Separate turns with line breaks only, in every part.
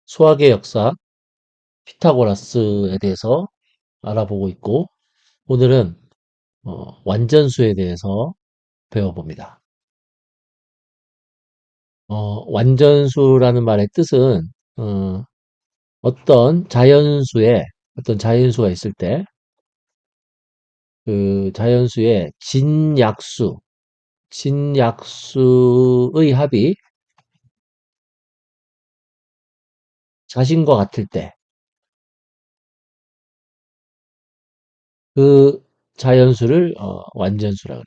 수학의 역사, 피타고라스에 대해서 알아보고 있고, 오늘은 완전수에 대해서 배워봅니다. 완전수라는 말의 뜻은 어, 어떤 자연수가 있을 때 그 자연수의 진약수의 합이 자신과 같을 때 그 자연수를 완전수라 그래요.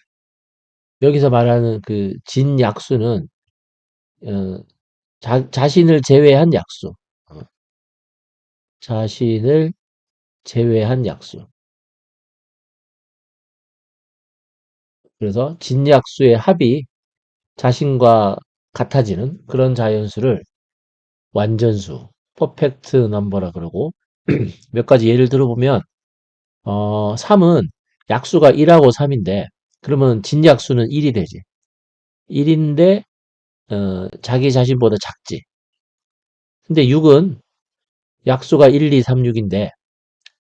여기서 말하는 그 진약수는 어, 자신을 제외한 약수. 어, 자신을 제외한 약수. 그래서 진약수의 합이 자신과 같아지는 그런 자연수를 완전수, 퍼펙트 넘버라 그러고, 몇 가지 예를 들어보면 3은 약수가 1하고 3인데 그러면 진약수는 1이 되지. 1인데 자기 자신보다 작지. 근데 6은 약수가 1, 2, 3, 6인데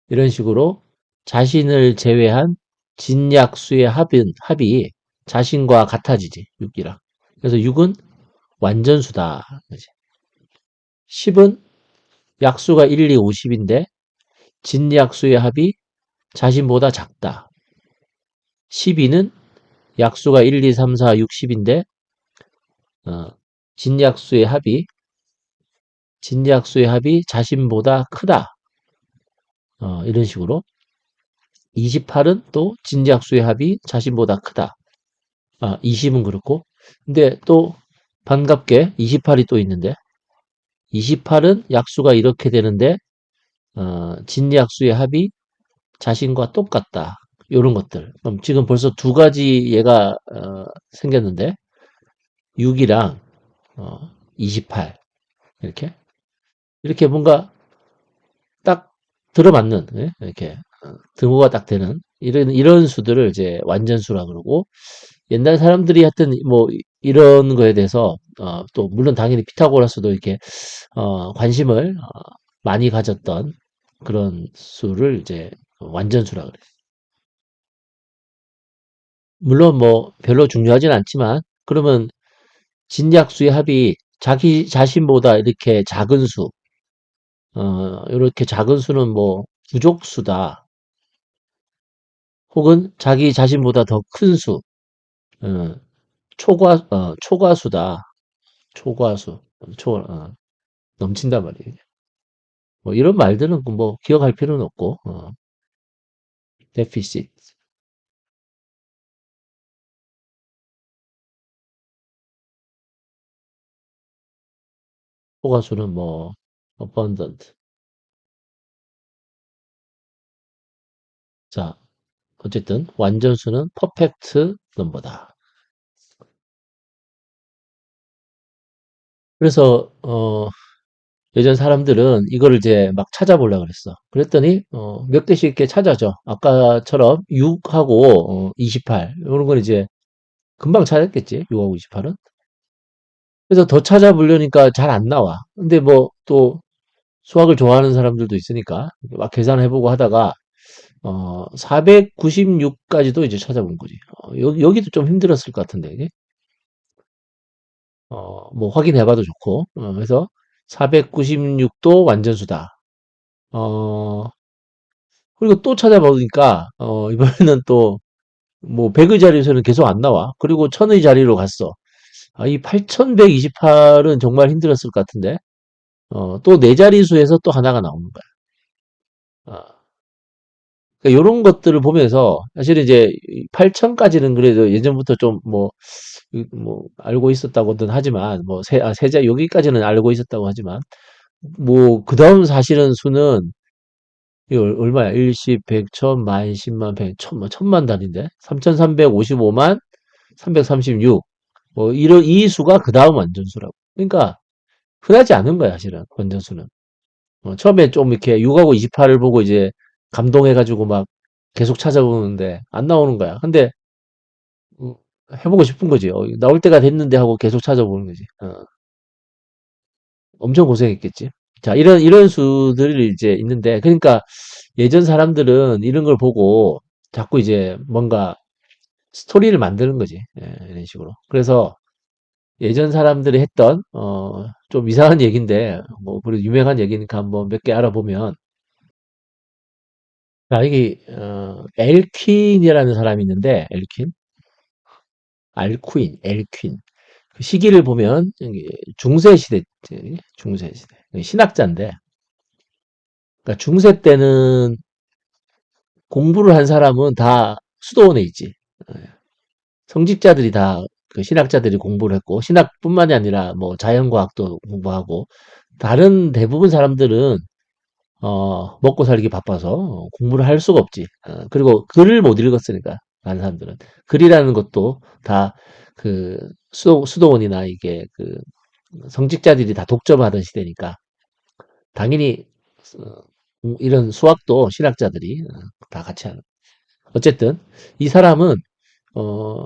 이런 식으로 자신을 제외한 진약수의 합이 자신과 같아지지, 6이랑. 그래서 6은 완전수다. 그지? 10은 약수가 1, 2, 50인데 진약수의 합이 자신보다 작다. 12는 약수가 1, 2, 3, 4, 6, 10인데 진약수의 합이 자신보다 크다. 이런 식으로. 28은 또 진약수의 합이 자신보다 크다. 20은 그렇고. 근데 또 반갑게 28이 또 있는데 28은 약수가 이렇게 되는데 진약수의 합이 자신과 똑같다. 요런 것들. 그럼 지금 벌써 두 가지 예가 생겼는데 6이랑 28 이렇게 뭔가 딱 들어맞는 예? 이렇게 등호가 딱 되는 이런 수들을 이제 완전수라 그러고 옛날 사람들이 하여튼 뭐 이런 거에 대해서 또 물론 당연히 피타고라스도 이렇게 관심을 많이 가졌던 그런 수를 이제 완전수라 그래요. 물론 뭐 별로 중요하진 않지만 그러면 진약수의 합이 자기 자신보다 이렇게 작은 수, 이렇게 작은 수는 뭐 부족수다. 혹은 자기 자신보다 더 큰 수, 어, 초과수다. 초과수, 넘친단 말이에요. 뭐 이런 말들은 뭐 기억할 필요는 없고, deficit, 초과수는 뭐 abundant. 자, 어쨌든 완전수는 perfect 넘버다. 그래서 예전 사람들은 이거를 이제 막 찾아보려고 그랬어. 그랬더니 몇 개씩 이렇게 찾아져. 아까처럼 6하고 28 이런 건 이제 금방 찾았겠지. 6하고 28은. 그래서 더 찾아보려니까 잘 안 나와. 근데 뭐 또 수학을 좋아하는 사람들도 있으니까 막 계산해보고 하다가 496까지도 이제 찾아본 거지. 여기도 좀 힘들었을 것 같은데 이게. 뭐 확인해봐도 좋고. 그래서 496도 완전수다. 어, 그리고 또 찾아보니까 이번에는 또 뭐 100의 자리에서는 계속 안 나와. 그리고 1000의 자리로 갔어. 이 8128은 정말 힘들었을 것 같은데. 또 네 자리수에서 또 하나가 나오는 거야. 그러니까 요런 것들을 보면서 사실은 이제 8000까지는 그래도 예전부터 좀 뭐 알고 있었다고는 하지만 뭐 세자 여기까지는 알고 있었다고 하지만 뭐 그다음 사실은 수는 이 얼마야? 일십, 백, 천, 만, 십만, 백, 천만, 천만 단위인데? 3355만 336. 뭐, 이 수가 그 다음 완전수라고. 그러니까, 흔하지 않은 거야, 사실은, 완전수는. 처음에 좀 이렇게 6하고 28을 보고 이제 감동해가지고 막 계속 찾아보는데 안 나오는 거야. 근데, 음, 해보고 싶은 거지. 나올 때가 됐는데 하고 계속 찾아보는 거지. 엄청 고생했겠지. 자, 이런 수들이 이제 있는데, 그러니까 예전 사람들은 이런 걸 보고 자꾸 이제 뭔가 스토리를 만드는 거지. 예, 이런 식으로. 그래서 예전 사람들이 했던, 좀 이상한 얘기인데, 뭐, 그리고 유명한 얘기니까 한번 몇 개 알아보면, 자, 이게, 엘퀸이라는 사람이 있는데, 엘퀸? 엘퀸. 그 시기를 보면, 이게 중세 시대, 중세 시대. 신학자인데, 그러니까 중세 때는 공부를 한 사람은 다 수도원에 있지. 예. 성직자들이 다 그 신학자들이 공부를 했고, 신학뿐만이 아니라 뭐 자연과학도 공부하고, 다른 대부분 사람들은 먹고 살기 바빠서 공부를 할 수가 없지. 그리고 글을 못 읽었으니까, 다른 사람들은. 글이라는 것도 다 그 수도원이나 이게 그 성직자들이 다 독점하던 시대니까, 당연히 이런 수학도 신학자들이 다 같이 하는. 어쨌든, 이 사람은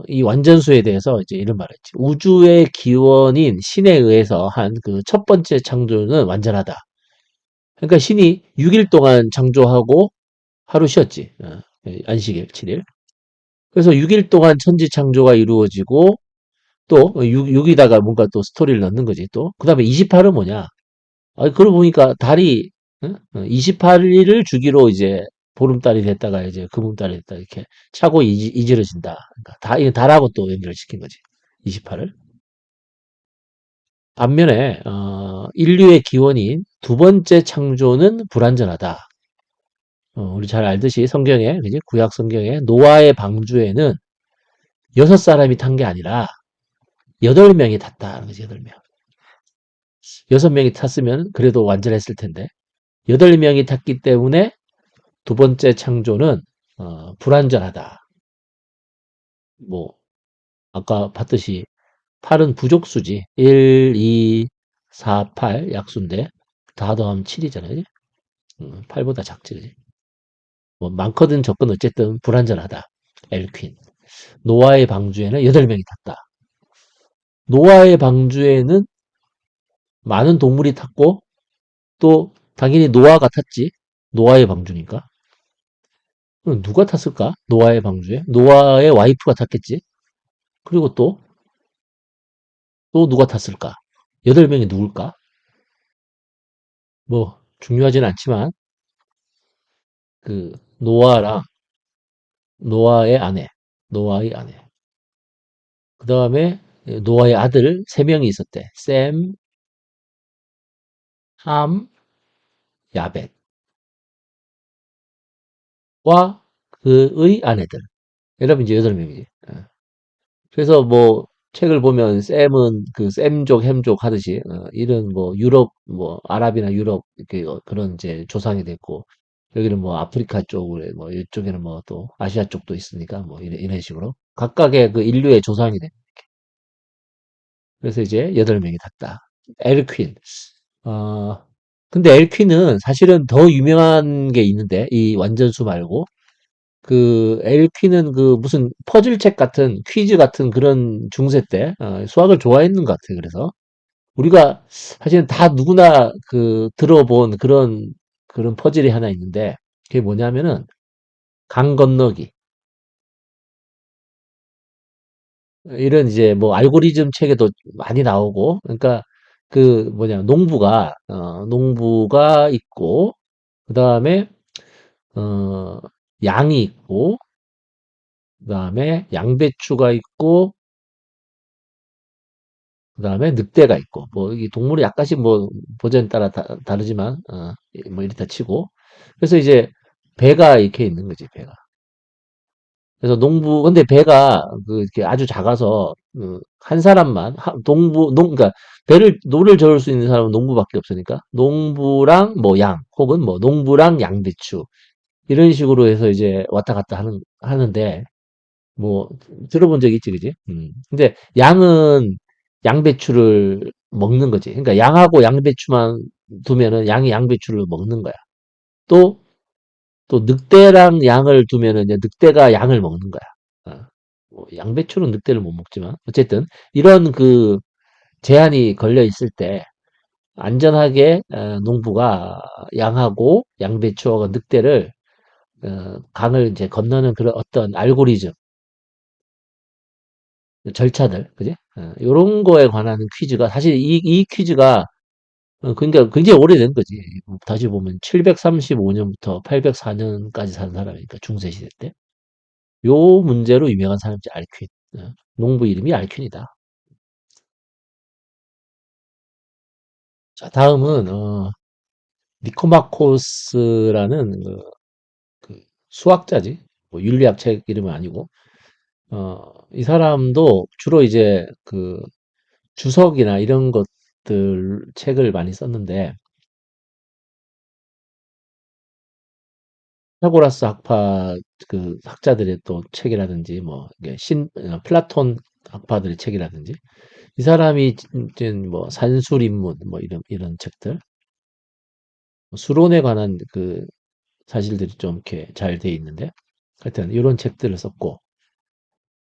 이 완전수에 대해서 이제 이런 말을 했지. 우주의 기원인 신에 의해서 한 그 첫 번째 창조는 완전하다. 그러니까 신이 6일 동안 창조하고 하루 쉬었지. 안식일 7일. 그래서 6일 동안 천지 창조가 이루어지고 또 6이다가 뭔가 또 스토리를 넣는 거지 또. 그다음에 28은 뭐냐? 그러고 보니까 달이 28일을 주기로 이제 보름달이 됐다가 이제 금음달이 됐다 이렇게 차고 이지러진다. 그러니까 이게 달하고 또 연결시킨 거지. 28을. 반면에 인류의 기원인 두 번째 창조는 불완전하다. 우리 잘 알듯이 성경에, 그지? 구약 성경에 노아의 방주에는 여섯 사람이 탄 게 아니라 여덟 명이 탔다. 그지? 여덟 명. 여섯 명이 탔으면 그래도 완전했을 텐데 여덟 명이 탔기 때문에 두 번째 창조는 불완전하다. 뭐 아까 봤듯이 8은 부족수지. 1, 2, 4, 8 약수인데 다 더하면 7이잖아요. 8보다 작지. 그지? 뭐 많거든 적건 어쨌든 불완전하다. 엘퀸. 노아의 방주에는 8명이 탔다. 노아의 방주에는 많은 동물이 탔고 또 당연히 노아가 탔지. 노아의 방주니까. 그럼 누가 탔을까? 노아의 방주에? 노아의 와이프가 탔겠지. 그리고 또 누가 탔을까? 8명이 누굴까? 뭐 중요하진 않지만 그 노아랑 노아의 아내, 노아의 아내. 그 다음에 노아의 아들 3명이 있었대. 셈, 함, 야벳과 그의 아내들. 여러분 이제 8명이지. 그래서 뭐 책을 보면 셈은 그 셈족, 햄족 하듯이 이런 뭐 유럽, 뭐 아랍이나 유럽 이렇게 그런 이제 조상이 됐고 여기는 뭐 아프리카 쪽에 뭐 이쪽에는 뭐 또 아시아 쪽도 있으니까 뭐 이런 식으로 각각의 그 인류의 조상이 돼. 그래서 이제 8명이 탔다. 엘퀸. 어, 근데 엘퀸은 사실은 더 유명한 게 있는데 이 완전수 말고 그 엘퀴는 그 무슨 퍼즐책 같은 퀴즈 같은 그런 중세 때 수학을 좋아했는 것 같아요. 그래서 우리가 사실은 다 누구나 그 들어본 그런 퍼즐이 하나 있는데 그게 뭐냐면은 강 건너기 이런 이제 뭐 알고리즘 책에도 많이 나오고 그러니까 그 뭐냐 농부가 있고 그 다음에 어 양이 있고 그 다음에 양배추가 있고 그다음에 늑대가 있고 뭐 이 동물이 약간씩 뭐 버전에 따라 다르지만 뭐 이렇다 치고 그래서 이제 배가 이렇게 있는 거지 배가. 그래서 농부 근데 배가 그 이렇게 아주 작아서 한 사람만 농부 농 그러니까 배를 노를 저을 수 있는 사람은 농부밖에 없으니까 농부랑 뭐 양 혹은 뭐 농부랑 양배추 이런 식으로 해서 이제 왔다 갔다 하는데 뭐 들어본 적 있지, 그지? 근데 양은 양배추를 먹는 거지. 그러니까 양하고 양배추만 두면은 양이 양배추를 먹는 거야. 또, 또 늑대랑 양을 두면은 이제 늑대가 양을 먹는 거야. 뭐 양배추는 늑대를 못 먹지만 어쨌든 이런 그 제한이 걸려 있을 때 안전하게 농부가 양하고 양배추하고 늑대를 강을 이제 건너는 그런 어떤 알고리즘, 절차들, 그지? 요런 거에 관한 퀴즈가 사실 이 퀴즈가 그러니까 굉장히 오래된 거지. 다시 보면 735년부터 804년까지 산 사람이니까 중세 시대 때. 요 문제로 유명한 사람이 알퀸. 농부 이름이 알퀸이다. 자, 다음은 니코마코스라는 그 수학자지. 뭐 윤리학 책 이름은 아니고. 이 사람도 주로 이제 그 주석이나 이런 것들 책을 많이 썼는데 피타고라스 학파 그 학자들의 또 책이라든지 뭐 이게 플라톤 학파들의 책이라든지 이 사람이 이제 뭐 산술인문 뭐 이런 책들 수론에 관한 그 사실들이 좀 이렇게 잘 돼 있는데 하여튼 이런 책들을 썼고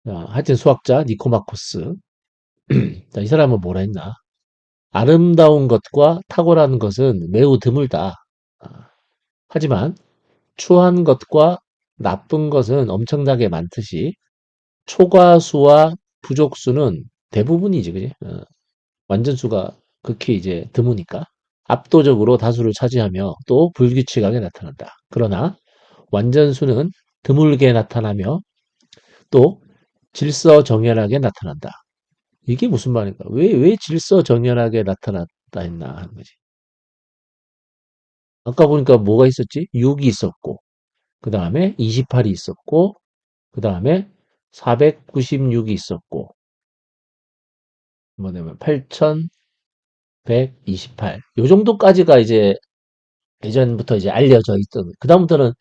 하여튼 수학자 니코마코스 자, 이 사람은 뭐라 했나 아름다운 것과 탁월한 것은 매우 드물다. 아, 하지만 추한 것과 나쁜 것은 엄청나게 많듯이 초과수와 부족수는 대부분이지, 그지? 완전수가 극히 이제 드무니까 압도적으로 다수를 차지하며 또 불규칙하게 나타난다. 그러나 완전수는 드물게 나타나며 또 질서정연하게 나타난다. 이게 무슨 말인가? 왜 질서정연하게 나타났다 했나 하는 거지. 아까 보니까 뭐가 있었지? 6이 있었고, 그 다음에 28이 있었고, 그 다음에 496이 있었고, 뭐냐면 8128. 요 정도까지가 이제 예전부터 이제 알려져 있던, 그다음부터는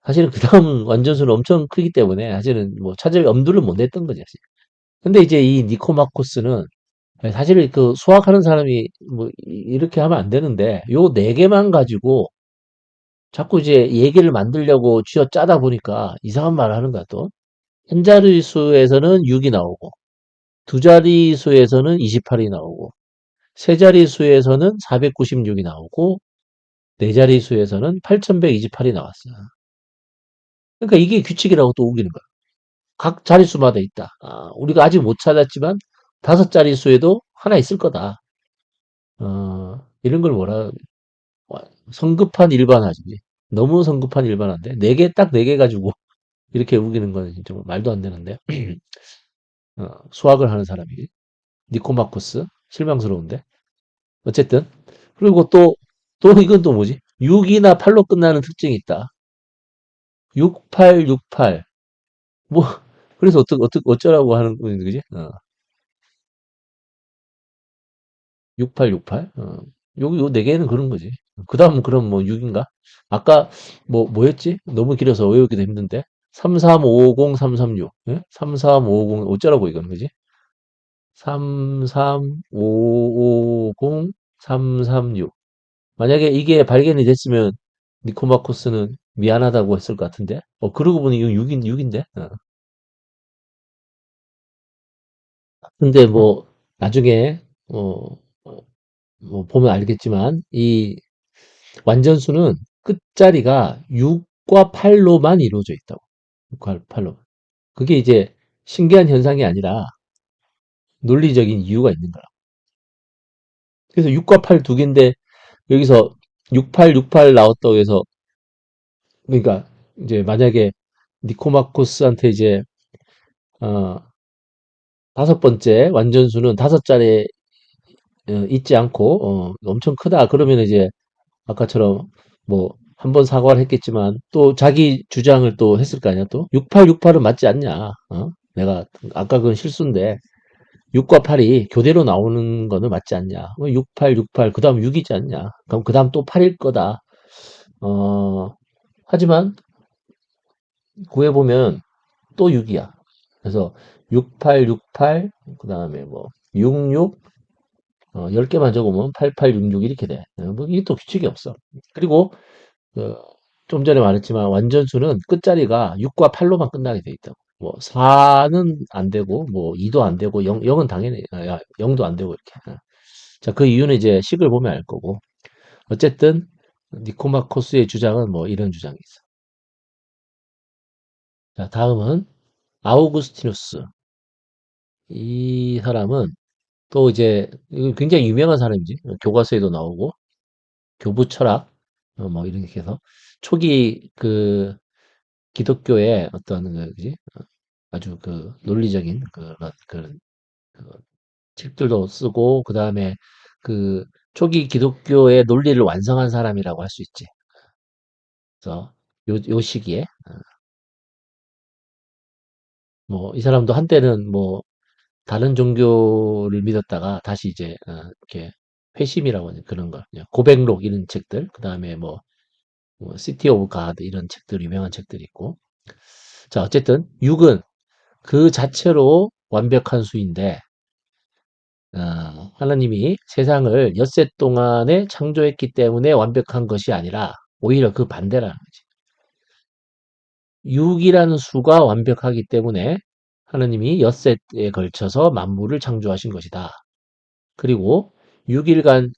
사실은 그다음 완전수는 엄청 크기 때문에 사실은 뭐 찾을 엄두를 못 냈던 거지. 사실. 근데 이제 이 니코마코스는 사실 그 수학하는 사람이 뭐 이렇게 하면 안 되는데 요 네 개만 가지고 자꾸 이제 얘기를 만들려고 쥐어 짜다 보니까 이상한 말을 하는 거야 또. 한 자릿수에서는 6이 나오고 두 자릿수에서는 28이 나오고 세 자릿수에서는 496이 나오고 네 자릿수에서는 8128이 나왔어. 그러니까 이게 규칙이라고 또 우기는 거야. 각 자릿수마다 있다. 우리가 아직 못 찾았지만 다섯 자릿수에도 하나 있을 거다. 이런 걸 성급한 일반화지. 너무 성급한 일반화인데 네 개 딱 네 개 가지고 이렇게 우기는 건 진짜 말도 안 되는데 수학을 하는 사람이 니코마코스 실망스러운데 어쨌든 그리고 또 이건 또 뭐지? 6이나 8로 끝나는 특징이 있다. 6868 뭐 그래서 어쩌라고 하는 거지, 그지? 6868 요 네 개는 그런 거지. 그다음 그럼 뭐 6인가? 아까 뭐였지? 너무 길어서 외우기도 힘든데 3350 336 예? 3350 어쩌라고 이건 그지? 3350 336 만약에 이게 발견이 됐으면 니코마코스는 미안하다고 했을 것 같은데 그러고 보니 이거 6인데 근데 뭐 나중에 뭐 보면 알겠지만 이 완전수는 끝자리가 6과 8로만 이루어져 있다고. 6과 8로. 그게 이제 신기한 현상이 아니라 논리적인 이유가 있는 거라. 그래서 6과 8 두 개인데 여기서 68, 68 나왔다고 해서 그러니까 이제 만약에 니코마코스한테 이제 어, 다섯 번째 완전수는 다섯 자리에 있지 않고 엄청 크다. 그러면 이제 아까처럼 뭐 한 번 사과를 했겠지만 또 자기 주장을 또 했을 거 아니야 또 6868은 맞지 않냐 내가 아까 그건 실수인데 6과 8이 교대로 나오는 거는 맞지 않냐 6868 그 다음 6이지 않냐 그럼 그 다음 또 8일 거다 하지만 구해보면 또 6이야 그래서 6868 그 다음에 뭐 66 10개만 적으면 8866 이렇게 돼 뭐 이게 또 규칙이 없어 그리고 그, 좀 전에 말했지만 완전수는 끝자리가 6과 8로만 끝나게 돼 있다고. 뭐 4는 안 되고 뭐 2도 안 되고 0은 당연히 0도 안 되고 이렇게. 자, 그 이유는 이제 식을 보면 알 거고. 어쨌든 니코마코스의 주장은 뭐 이런 주장이 있어. 자, 다음은 아우구스티누스. 이 사람은 또 이제 이거 굉장히 유명한 사람이지. 교과서에도 나오고 교부 철학 뭐 이렇게 해서 초기 그 기독교의 어떤 그지 아주 그 논리적인 그 책들도 쓰고 그다음에 그 초기 기독교의 논리를 완성한 사람이라고 할 수 있지. 그래서 요 시기에 뭐 이 사람도 한때는 뭐 다른 종교를 믿었다가 다시 이제 이렇게 회심이라고 하는 그런 거 그냥 고백록 이런 책들 그다음에 뭐 시티 오브 가드 이런 책들 유명한 책들이 있고 자 어쨌든 6은 그 자체로 완벽한 수인데 하나님이 세상을 엿새 동안에 창조했기 때문에 완벽한 것이 아니라 오히려 그 반대라는 거지. 6이라는 수가 완벽하기 때문에 하나님이 엿새에 걸쳐서 만물을 창조하신 것이다. 그리고 6일간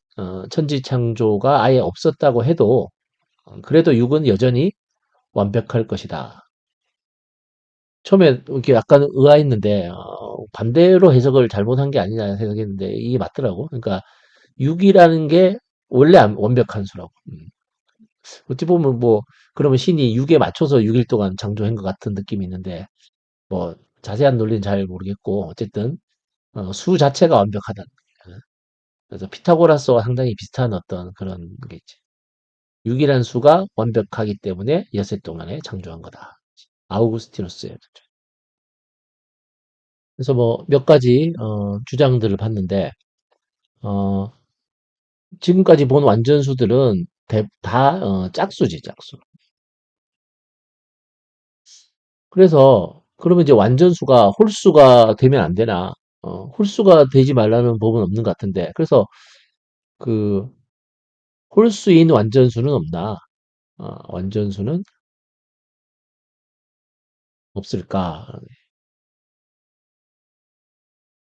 천지 창조가 아예 없었다고 해도 그래도 6은 여전히 완벽할 것이다. 처음에 이렇게 약간 의아했는데 반대로 해석을 잘못한 게 아니냐 생각했는데 이게 맞더라고. 그러니까 6이라는 게 원래 완벽한 수라고. 어찌 보면 뭐 그러면 신이 6에 맞춰서 6일 동안 창조한 것 같은 느낌이 있는데 뭐 자세한 논리는 잘 모르겠고 어쨌든 수 자체가 완벽하다. 그래서 피타고라스와 상당히 비슷한 어떤 그런 게 있지. 6이라는 수가 완벽하기 때문에 엿새 동안에 창조한 거다. 아우구스티누스의 그래서 뭐 몇 가지 주장들을 봤는데 어, 지금까지 본 완전수들은 다 짝수지 짝수. 그래서 그러면 이제 완전수가 홀수가 되면 안 되나? 홀수가 되지 말라는 법은 없는 것 같은데 그래서 그 홀수인 완전수는 없나? 완전수는 없을까?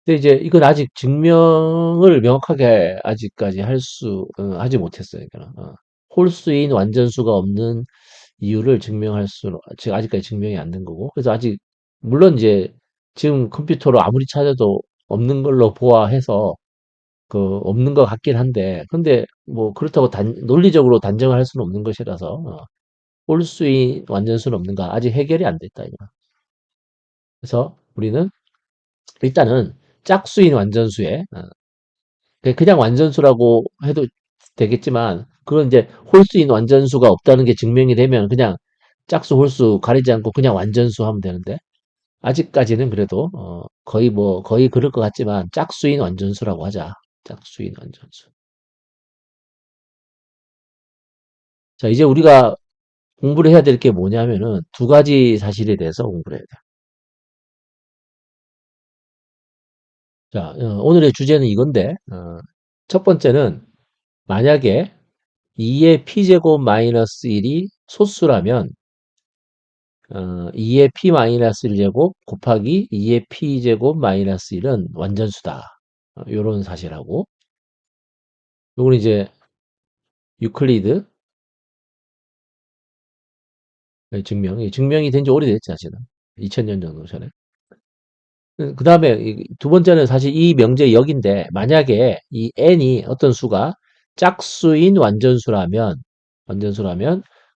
근데 이제 이건 아직 증명을 명확하게 아직까지 하지 못했어요. 그러니까 홀수인 완전수가 없는 이유를 증명할 수는 지금 아직까지 증명이 안 된 거고 그래서 아직 물론 이제 지금 컴퓨터로 아무리 찾아도 없는 걸로 보아해서 그 없는 것 같긴 한데 근데 뭐 그렇다고 논리적으로 단정을 할 수는 없는 것이라서 홀수인 완전수는 없는가 아직 해결이 안 됐다 이거. 그래서 우리는 일단은 짝수인 완전수에 그냥 완전수라고 해도 되겠지만 그건 이제 홀수인 완전수가 없다는 게 증명이 되면 그냥 짝수 홀수 가리지 않고 그냥 완전수 하면 되는데 아직까지는 그래도 거의 그럴 것 같지만 짝수인 완전수라고 하자. 짝수인 완전수. 자, 이제 우리가 공부를 해야 될 게 뭐냐면은 두 가지 사실에 대해서 공부를 해야 돼. 자, 오늘의 주제는 이건데 첫 번째는 만약에 2의 p제곱 마이너스 1이 소수라면 2의 p 마이너스 1제곱 곱하기 2의 p제곱 마이너스 1은 완전수다. 요런 사실하고 요건 이제 유클리드 증명이 된지 오래됐지 사실은 2000년 정도 전에 그 다음에 두 번째는 사실 이 명제의 역인데 만약에 이 n이 어떤 수가 짝수인 완전수라면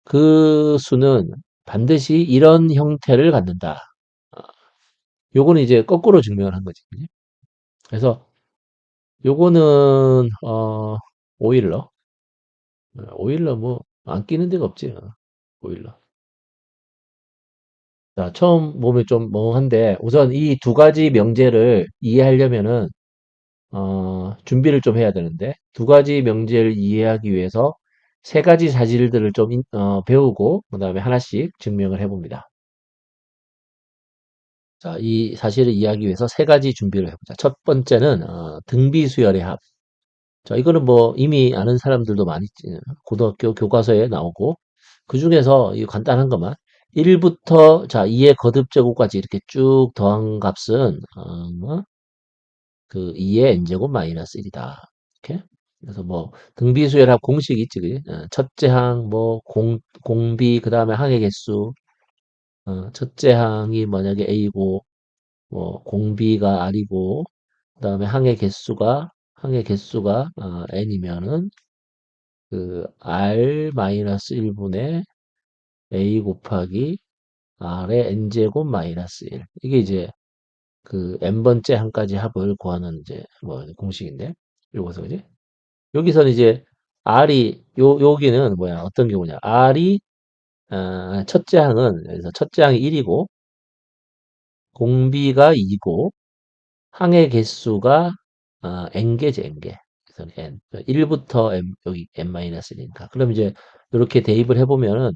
그 수는 반드시 이런 형태를 갖는다. 어, 요거는 이제 거꾸로 증명을 한 거지. 그지? 그래서 요거는 오일러 오일러 뭐 안 끼는 데가 없지. 오일러. 자, 처음 보면 좀 멍한데 우선 이 두 가지 명제를 이해하려면은 준비를 좀 해야 되는데 두 가지 명제를 이해하기 위해서 세 가지 사실들을 좀 배우고 그다음에 하나씩 증명을 해봅니다. 자, 이 사실을 이해하기 위해서 세 가지 준비를 해보자. 첫 번째는 등비수열의 합. 자, 이거는 뭐 이미 아는 사람들도 많이 고등학교 교과서에 나오고 그 중에서 이 간단한 것만 1부터 자 2의 거듭제곱까지 이렇게 쭉 더한 값은 그 2의 n제곱 마이너스 1이다. 이렇게. 그래서 뭐 등비수열합 공식이 있지, 그지? 첫째 항, 뭐 공비, 그 다음에 항의 개수. 첫째 항이 만약에 A고, 뭐 공비가 R이고, 그 다음에 항의 개수가 N이면은 그 R-1분의 A 곱하기 R의 N제곱 마이너스 1. 이게 이제 그 N번째 항까지 합을 구하는 이제 뭐 공식인데, 요거서 그지? 여기서는 이제 여기는 뭐야, 어떤 경우냐. 첫째 항은, 여기서 첫째 항이 1이고, 공비가 2고, 항의 개수가, n개지, n개. 그래서 n. 1부터 m, 여기 n-1이니까. 그럼 이제, 이렇게 대입을 해보면은,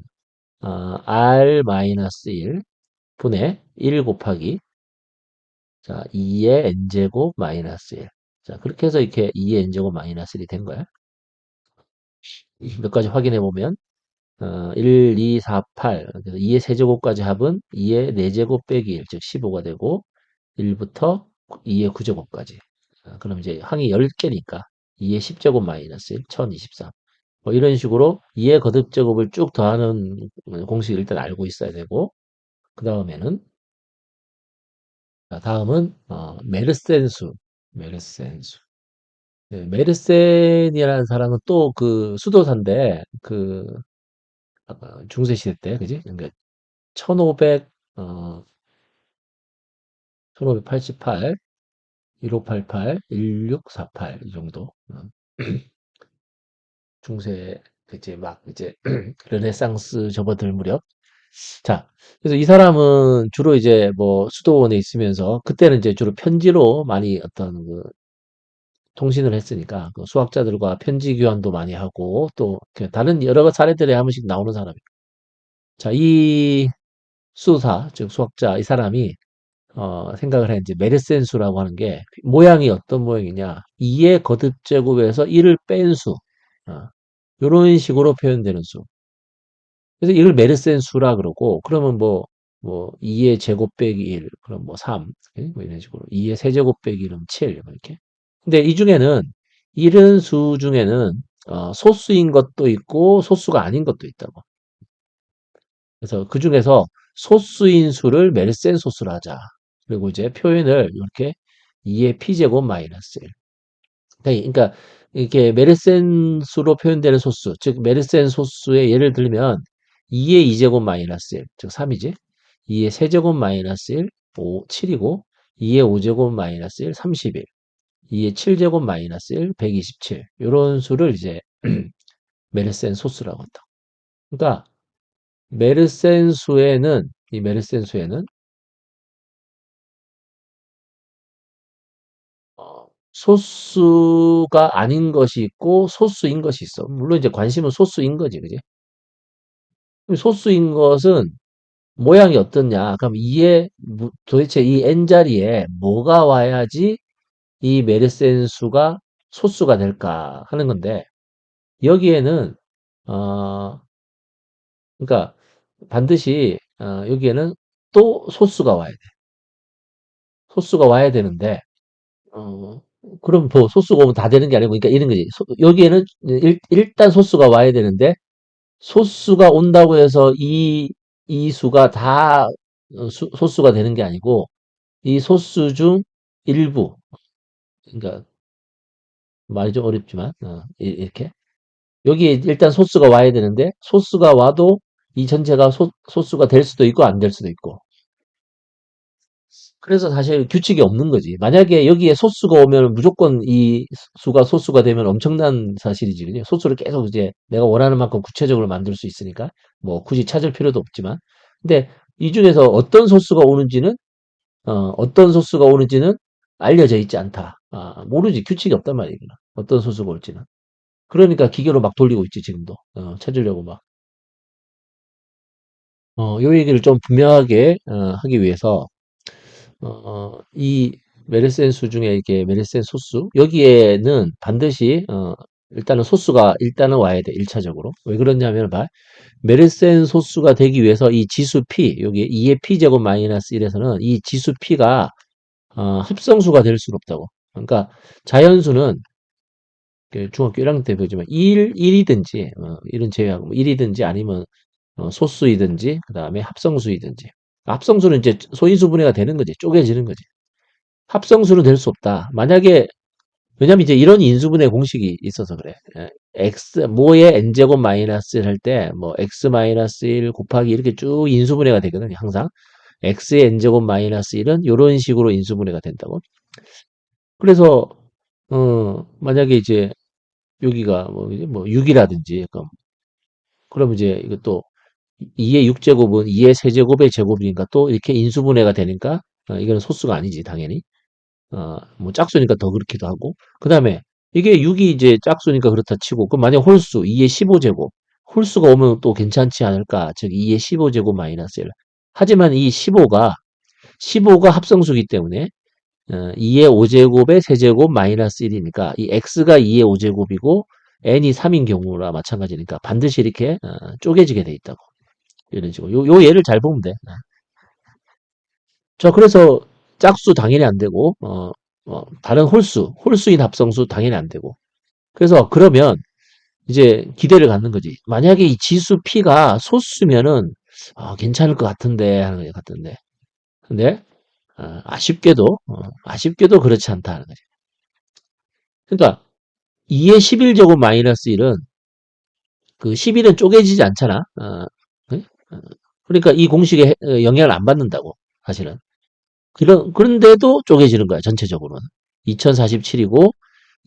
r-1 분의 1 곱하기, 자, 2의 n제곱 마이너스 1. 자, 그렇게 해서 이렇게 2의 n제곱 마이너스 1이 된 거야. 몇 가지 확인해 보면, 1, 2, 4, 8. 그래서 2의 세제곱까지 합은 2의 4제곱 빼기 1, 즉 15가 되고 1부터 2의 9제곱까지. 그럼 이제 항이 10개니까 2의 10제곱 마이너스 1, 1024. 뭐 이런 식으로 2의 거듭제곱을 쭉 더하는 공식을 일단 알고 있어야 되고, 그 다음에는, 다음은 메르센수. 메르센수. 네, 메르센이라는 사람은 또 그 수도사인데, 그 중세 시대 때, 그지? 그러니까 1500, 1588, 1588, 1648, 이 정도. 중세, 이제 막, 이제, 르네상스 접어들 무렵. 자, 그래서 이 사람은 주로 이제 뭐 수도원에 있으면서, 그때는 이제 주로 편지로 많이 어떤 그 통신을 했으니까, 그 수학자들과 편지 교환도 많이 하고, 또, 그 다른 여러 사례들에 한 번씩 나오는 사람이에요. 자, 이 수사, 즉 수학자, 이 사람이 생각을 해. 이제 메르센수라고 하는 게 모양이 어떤 모양이냐. 2의 거듭제곱에서 1을 뺀 수. 이런 식으로 표현되는 수. 그래서 이걸 메르센수라 그러고, 그러면 뭐 2의 제곱 빼기 1, 그럼 뭐 3, 뭐 이런 식으로. 2의 세제곱 빼기 1은 7, 뭐 이렇게. 근데 이 중에는, 이런 수 중에는 소수인 것도 있고 소수가 아닌 것도 있다고. 그래서 그 중에서 소수인 수를 메르센 소수로 하자. 그리고 이제 표현을 이렇게 2의 p제곱 마이너스 1. 그러니까 이렇게 메르센 수로 표현되는 소수, 즉 메르센 소수의 예를 들면 2의 2제곱 마이너스 1, 즉 3이지. 2의 세제곱 마이너스 1, 7이고 2의 5제곱 마이너스 1, 31. 2의 7제곱 마이너스 1, 127. 이런 수를 이제 메르센 소수라고 한다. 그러니까 이 메르센 수에는 소수가 아닌 것이 있고 소수인 것이 있어. 물론 이제 관심은 소수인 거지, 그지? 소수인 것은 모양이 어떻냐? 그럼 도대체 이 n 자리에 뭐가 와야지 이 메르센 수가 소수가 될까 하는 건데, 여기에는 어 그러니까 반드시 여기에는 또 소수가 와야 돼. 소수가 와야 되는데, 어, 그럼 뭐 소수가 오면 다 되는 게 아니고, 그러니까 이런 거지. 여기에는 일단 소수가 와야 되는데, 소수가 온다고 해서 이 수가 다 소수가 되는 게 아니고, 이 소수 중 일부, 그러니까 말이 좀 어렵지만, 이렇게. 여기에 일단 소수가 와야 되는데, 소수가 와도 이 전체가 소수가 될 수도 있고, 안 될 수도 있고. 그래서 사실 규칙이 없는 거지. 만약에 여기에 소수가 오면 무조건 이 수가 소수가 되면 엄청난 사실이지. 그죠? 소수를 계속 이제 내가 원하는 만큼 구체적으로 만들 수 있으니까 뭐 굳이 찾을 필요도 없지만. 근데 이 중에서 어떤 소수가 오는지는 알려져 있지 않다. 모르지. 규칙이 없단 말이야. 어떤 소수가 올지는. 그러니까 기계로 막 돌리고 있지, 지금도. 찾으려고 막. 요 얘기를 좀 분명하게 하기 위해서 이 메르센 수 중에 이게 메르센 소수 여기에는 반드시 일단은 소수가 일단은 와야 돼. 1차적으로. 왜 그러냐면 봐. 메르센 소수가 되기 위해서 이 지수 p 여기 2의 p제곱 마이너스 1에서는 이 지수 p가 합성수가 될 수는 없다고. 그러니까 자연수는 중학교 1학년 때 배우지만 1이든지 1은 제외하고 1이든지 아니면 소수이든지 그다음에 합성수이든지 합성수는 이제 소인수분해가 되는 거지 쪼개지는 거지 합성수는 될 수 없다. 만약에 왜냐면 이제 이런 인수분해 공식이 있어서 그래. x 뭐의 n제곱 마이너스 1 할 때 뭐 x 마이너스 1 곱하기 이렇게 쭉 인수분해가 되거든요. 항상 x의 n제곱 마이너스 1은 이런 식으로 인수분해가 된다고. 그래서 만약에 이제 여기가 뭐 6이라든지 그럼 이제 이것도 2의 6제곱은 2의 세제곱의 제곱이니까 또 이렇게 인수분해가 되니까 이거는 소수가 아니지 당연히. 뭐 짝수니까 더 그렇기도 하고. 그 다음에 이게 6이 이제 짝수니까 그렇다 치고, 그럼 만약 홀수 2의 15제곱. 홀수가 오면 또 괜찮지 않을까? 즉 2의 15제곱 마이너스 1. 하지만 이 15가 합성수기 때문에 2의 5제곱의 세제곱 마이너스 1이니까 이 x가 2의 5제곱이고 n이 3인 경우라 마찬가지니까 반드시 이렇게 쪼개지게 돼 있다고. 이런 식으로. 요 예를 잘 보면 돼. 자, 그래서 짝수 당연히 안 되고, 다른 홀수인 합성수 당연히 안 되고. 그래서 그러면 이제 기대를 갖는 거지. 만약에 이 지수 P가 소수면은, 괜찮을 것 같은데, 하는 거지, 같은데. 근데, 아쉽게도 그렇지 않다 하는 거지. 그러니까, 2의 11제곱 마이너스 1은, 그 11은 쪼개지지 않잖아. 네? 어, 그러니까 이 공식에 영향을 안 받는다고, 사실은. 그런데도 쪼개지는 거야, 전체적으로는. 2047이고,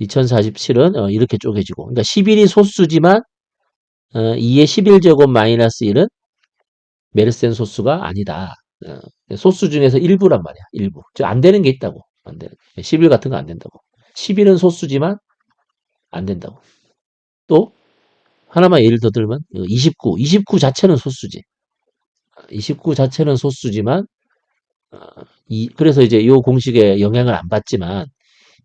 2047은 이렇게 쪼개지고. 그러니까 11이 소수지만, 2의 11제곱 마이너스 1은 메르센 소수가 아니다. 소수 중에서 일부란 말이야, 일부. 즉, 안 되는 게 있다고. 안 되는. 11 같은 거 안 된다고. 11은 소수지만 안 된다고. 또, 하나만 예를 더 들면, 29 자체는 소수지. 29 자체는 소수지만, 어, 그래서 이제 이 공식에 영향을 안 받지만,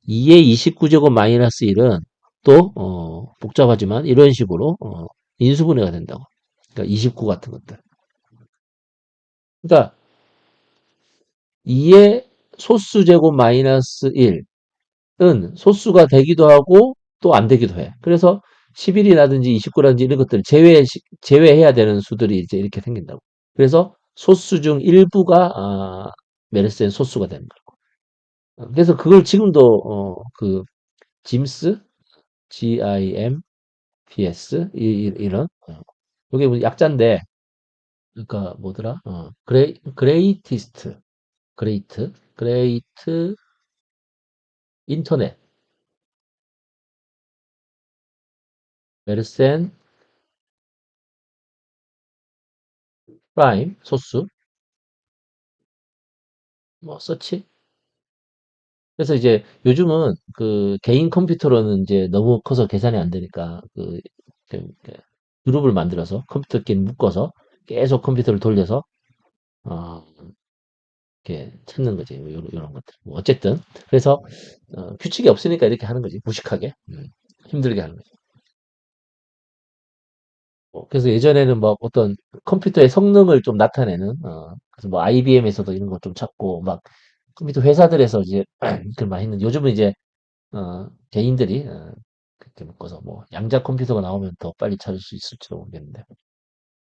2의 29제곱 마이너스 1은 또 복잡하지만 이런 식으로 인수분해가 된다고. 그러니까 29 같은 것들. 그러니까 2의 소수제곱 마이너스 1은 소수가 되기도 하고 또 안 되기도 해. 그래서 11이라든지 29라든지 이런 것들을 제외해야 되는 수들이 이제 이렇게 생긴다고. 그래서 소수 중 일부가 메르센 소수가 되는 거고. 그래서 그걸 지금도 그 짐스 GIMPS 이런 이게 뭐 약자인데 그러니까 뭐더라? 그레이트 인터넷 메르센 프라임 소수 뭐 서치 그래서 이제 요즘은 그 개인 컴퓨터로는 이제 너무 커서 계산이 안 되니까 그 그룹을 만들어서 컴퓨터끼리 묶어서 계속 컴퓨터를 돌려서 어, 이렇게 찾는 거지. 뭐 요런 것들. 뭐 어쨌든 그래서 규칙이 없으니까 이렇게 하는 거지. 무식하게. 힘들게 하는 거지. 그래서 예전에는 뭐 어떤 컴퓨터의 성능을 좀 나타내는 그래서 뭐 IBM에서도 이런 거 좀 찾고 막 컴퓨터 회사들에서 이제 그걸 많이 했는데 요즘은 이제 개인들이 그렇게 묶어서 뭐 양자 컴퓨터가 나오면 더 빨리 찾을 수 있을지도 모르겠는데.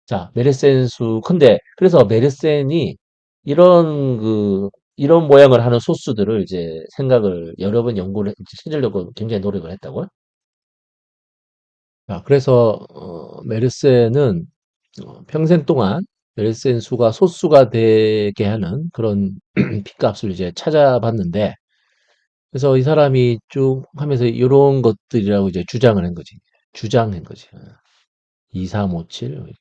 자, 메르센수 근데 그래서 메르센이 이런 이런 모양을 하는 소수들을 이제 생각을 여러 번 연구를 찾으려고 굉장히 노력을 했다고요. 자, 그래서 메르센은 평생 동안 메르센 수가 소수가 되게 하는 그런 핏값을 이제 찾아봤는데 그래서 이 사람이 쭉 하면서 이런 것들이라고 이제 주장을 한 거지. 주장한 거지. 2, 3, 5, 7 이렇게.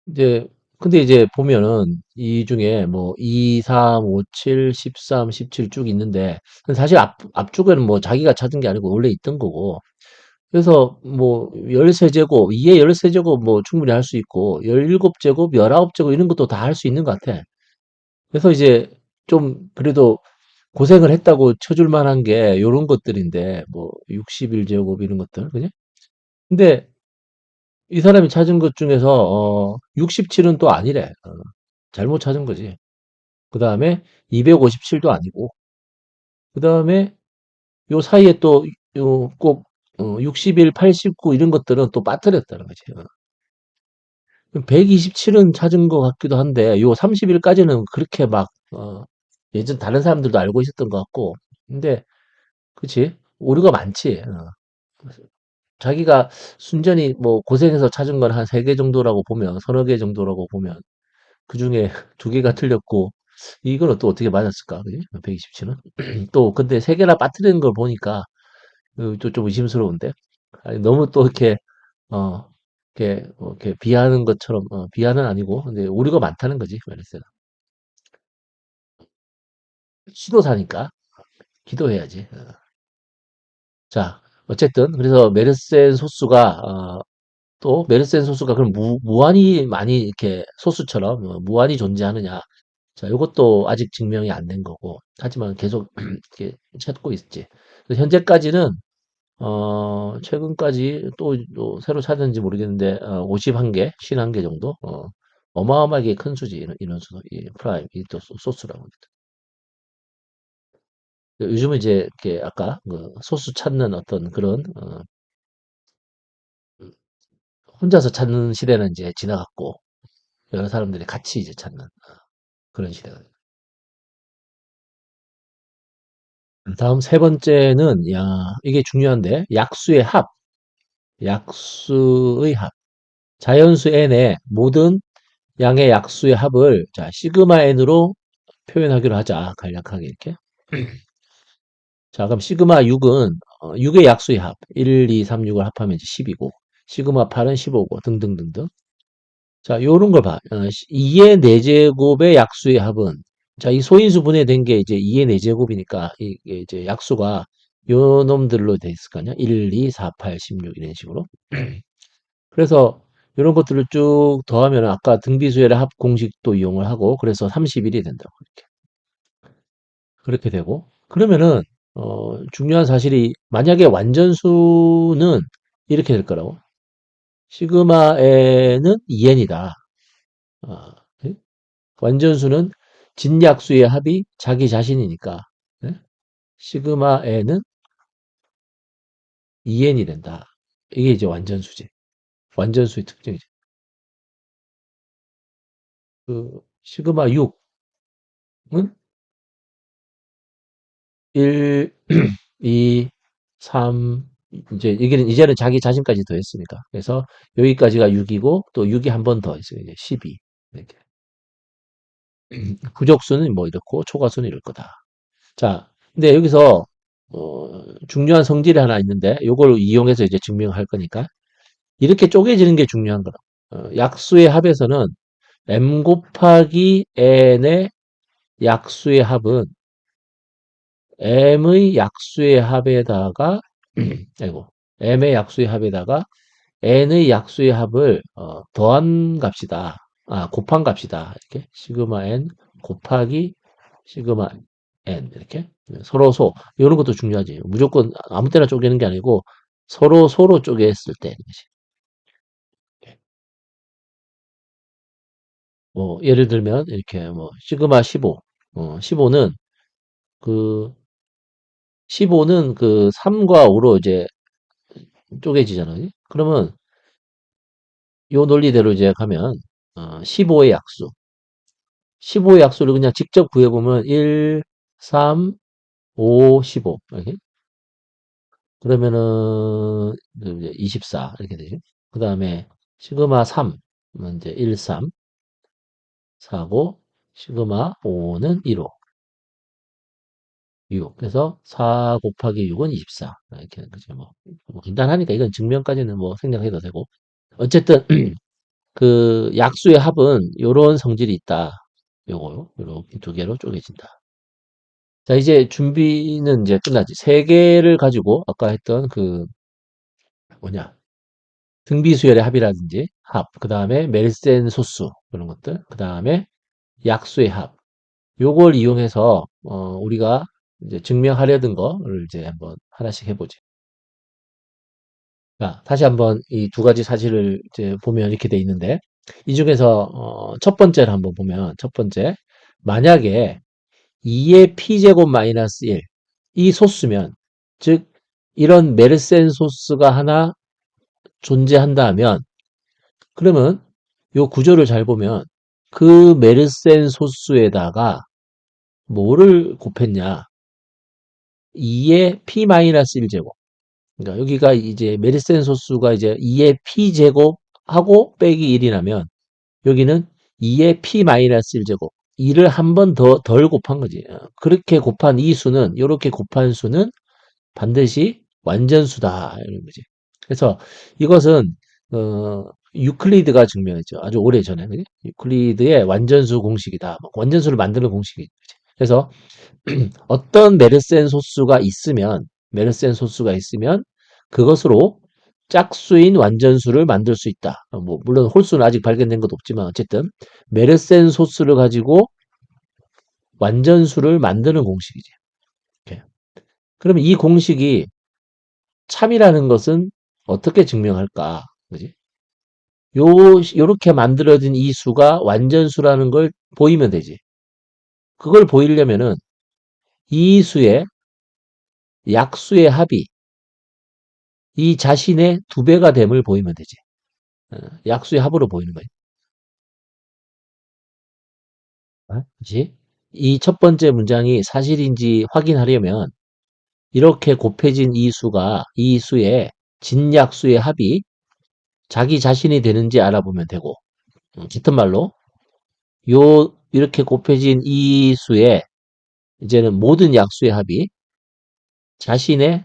이제 근데 이제 보면은 이 중에 뭐 2, 3, 5, 7, 13, 17 쭉 있는데 사실 앞쪽에는 뭐 자기가 찾은 게 아니고 원래 있던 거고 그래서 뭐 13제곱, 2의 13제곱 뭐 충분히 할 수 있고 17제곱, 19제곱 이런 것도 다 할 수 있는 것 같아. 그래서 이제 좀 그래도 고생을 했다고 쳐줄 만한 게 요런 것들인데 뭐 61제곱 이런 것들 그지? 근데 이 사람이 찾은 것 중에서 67은 또 아니래. 잘못 찾은 거지. 그 다음에 257도 아니고 그 다음에 요 사이에 또 꼭 60일, 89 이런 것들은 또 빠뜨렸다는 거지. 127은 찾은 것 같기도 한데 요 30일까지는 그렇게 막 예전 다른 사람들도 알고 있었던 것 같고 근데 그치 오류가 많지. 자기가 순전히 뭐 고생해서 찾은 건 한 3개 정도라고 보면 서너 개 정도라고 보면 그중에 2개가 틀렸고 이걸 또 어떻게 맞았을까 그지? 127은 또 근데 3개나 빠뜨리는 걸 보니까 또 좀 의심스러운데 아니, 너무 또 이렇게 어 이렇게 비하하는 것처럼 비하는 아니고 근데 오류가 많다는 거지 말했어요. 수도사니까 기도해야지. 자 어쨌든 그래서 메르센 소수가 또 메르센 소수가 그럼 무한히 많이 이렇게 소수처럼 무한히 존재하느냐? 자, 이것도 아직 증명이 안 된 거고 하지만 계속 이렇게 찾고 있지. 그래서 현재까지는 최근까지 또 새로 찾았는지 모르겠는데 51개, 51개 정도 어마어마하게 큰 수지 이런 수, 이 프라임 이또 소수라고. 요즘은 이제 이렇게 아까 그 소수 찾는 어떤 그런 혼자서 찾는 시대는 이제 지나갔고 여러 사람들이 같이 이제 찾는 그런 시대가. 다음 세 번째는 야 이게 중요한데 약수의 합, 약수의 합. 자연수 n의 모든 양의 약수의 합을 자 시그마 n으로 표현하기로 하자 간략하게 이렇게. 자 그럼 시그마 6은 6의 약수의 합 1, 2, 3, 6을 합하면 이제 10이고 시그마 8은 15고 등등등등. 자, 요런 걸 봐. 2의 4제곱의 약수의 합은, 자, 이 소인수 분해된 게 이제 2의 4제곱이니까, 이게 이제 약수가 요 놈들로 돼 있을 거 아니야? 1, 2, 4, 8, 16 이런 식으로. 그래서 이런 것들을 쭉 더하면 아까 등비수열의 합 공식도 이용을 하고, 그래서 31이 된다고. 그렇게 되고. 그러면은, 중요한 사실이, 만약에 완전수는 이렇게 될 거라고. 시그마 n은 2n이다. 완전수는 진약수의 합이 자기 자신이니까 네? 시그마 n은 2n이 된다. 이게 이제 완전수지. 완전수의 특징이지. 그 시그마 6은 1, 2, 3 이제 이제는 자기 자신까지 더했으니까. 그래서 여기까지가 6이고 또 6이 한 번 더 있어요. 이제 12. 이렇게. 부족수는 뭐 이렇고 초과수는 이럴 거다. 자, 근데 여기서 중요한 성질이 하나 있는데 요걸 이용해서 이제 증명할 거니까 이렇게 쪼개지는 게 중요한 거라. 약수의 합에서는 m 곱하기 n의 약수의 합은 m의 약수의 합에다가 아이고 m의 약수의 합에다가 n의 약수의 합을 더한 값이다. 아 곱한 값이다. 이렇게 시그마 n 곱하기 시그마 n 이렇게 서로 소 이런 것도 중요하지. 무조건 아무 때나 쪼개는 게 아니고 서로 쪼개었을 때 뭐 예를 들면 이렇게 뭐 시그마 15, 15는 그 15는 그 3과 5로 이제 쪼개지잖아요. 그러면 요 논리대로 이제 가면 15의 약수, 15의 약수를 그냥 직접 구해보면 1, 3, 5, 15 이렇게 그러면은 이제 24 이렇게 되죠. 그 다음에 시그마 3은 이제 1, 3, 4고 시그마 5는 1호. 6. 그래서 4 곱하기 6은 24. 이렇게 하는 거죠. 뭐 간단하니까 이건 증명까지는 뭐 생략해도 되고. 어쨌든 그 약수의 합은 요런 성질이 있다. 요거요. 요렇게 두 개로 쪼개진다. 자, 이제 준비는 이제 끝나지. 세 개를 가지고 아까 했던 그 뭐냐? 등비수열의 합이라든지 합, 그 다음에 멜센 소수 그런 것들, 그 다음에 약수의 합. 요걸 이용해서 우리가 이제 증명하려던 거를 이제 한번 하나씩 해보지. 자, 다시 한번 이 두 가지 사실을 이제 보면 이렇게 돼 있는데, 이 중에서, 첫 번째를 한번 보면, 첫 번째, 만약에 2의 p제곱 마이너스 1, 이 소수면, 즉, 이런 메르센 소스가 하나 존재한다 하면, 그러면 요 구조를 잘 보면 그 메르센 소스에다가 뭐를 곱했냐? 2의 p-1제곱. 그러니까 여기가 이제 메르센 소스가 이제 2의 p제곱하고 빼기 1이라면 여기는 2의 p-1제곱. 2를 한 번 더 덜 곱한 거지. 그렇게 곱한 이 수는, 이렇게 곱한 수는 반드시 완전수다. 이런 거지. 그래서 이것은, 유클리드가 증명했죠. 아주 오래 전에. 그지? 유클리드의 완전수 공식이다. 뭐 완전수를 만드는 공식이지. 그래서 어떤 메르센 소수가 있으면 그것으로 짝수인 완전수를 만들 수 있다. 뭐 물론 홀수는 아직 발견된 것도 없지만 어쨌든 메르센 소수를 가지고 완전수를 만드는 공식이지. 이렇게. 그러면 이 공식이 참이라는 것은 어떻게 증명할까? 그지? 요렇게 만들어진 이 수가 완전수라는 걸 보이면 되지. 그걸 보이려면은 이 수의 약수의 합이 이 자신의 두 배가 됨을 보이면 되지. 약수의 합으로 보이는 거지. 그치? 이 첫 번째 문장이 사실인지 확인하려면 이렇게 곱해진 이 수가 이 수의 진약수의 합이 자기 자신이 되는지 알아보면 되고, 짙은 말로 요 이렇게 곱해진 이 수의 이제는 모든 약수의 합이 자신의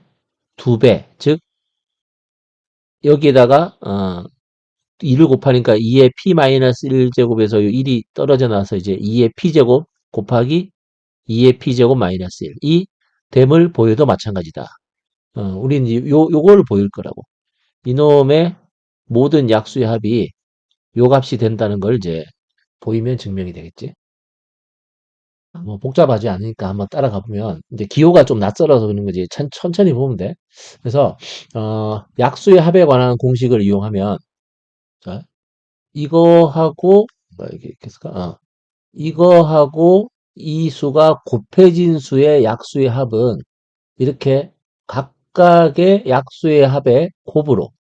두 배, 즉 여기에다가 2를 곱하니까 2의 p-1제곱에서 1이 떨어져 나와서 이제 2의 p제곱 곱하기 2의 p제곱 마이너스 1. 이 됨을 보여도 마찬가지다. 우리는 요걸 보일 거라고. 이놈의 모든 약수의 합이 요 값이 된다는 걸 이제 보이면 증명이 되겠지. 뭐 복잡하지 않으니까 한번 따라가 보면 이제 기호가 좀 낯설어서 그런 거지. 천천히 보면 돼. 그래서 약수의 합에 관한 공식을 이용하면 자, 이거하고 이게 있을까? 이거하고 이 수가 곱해진 수의 약수의 합은 이렇게 각각의 약수의 합의 곱으로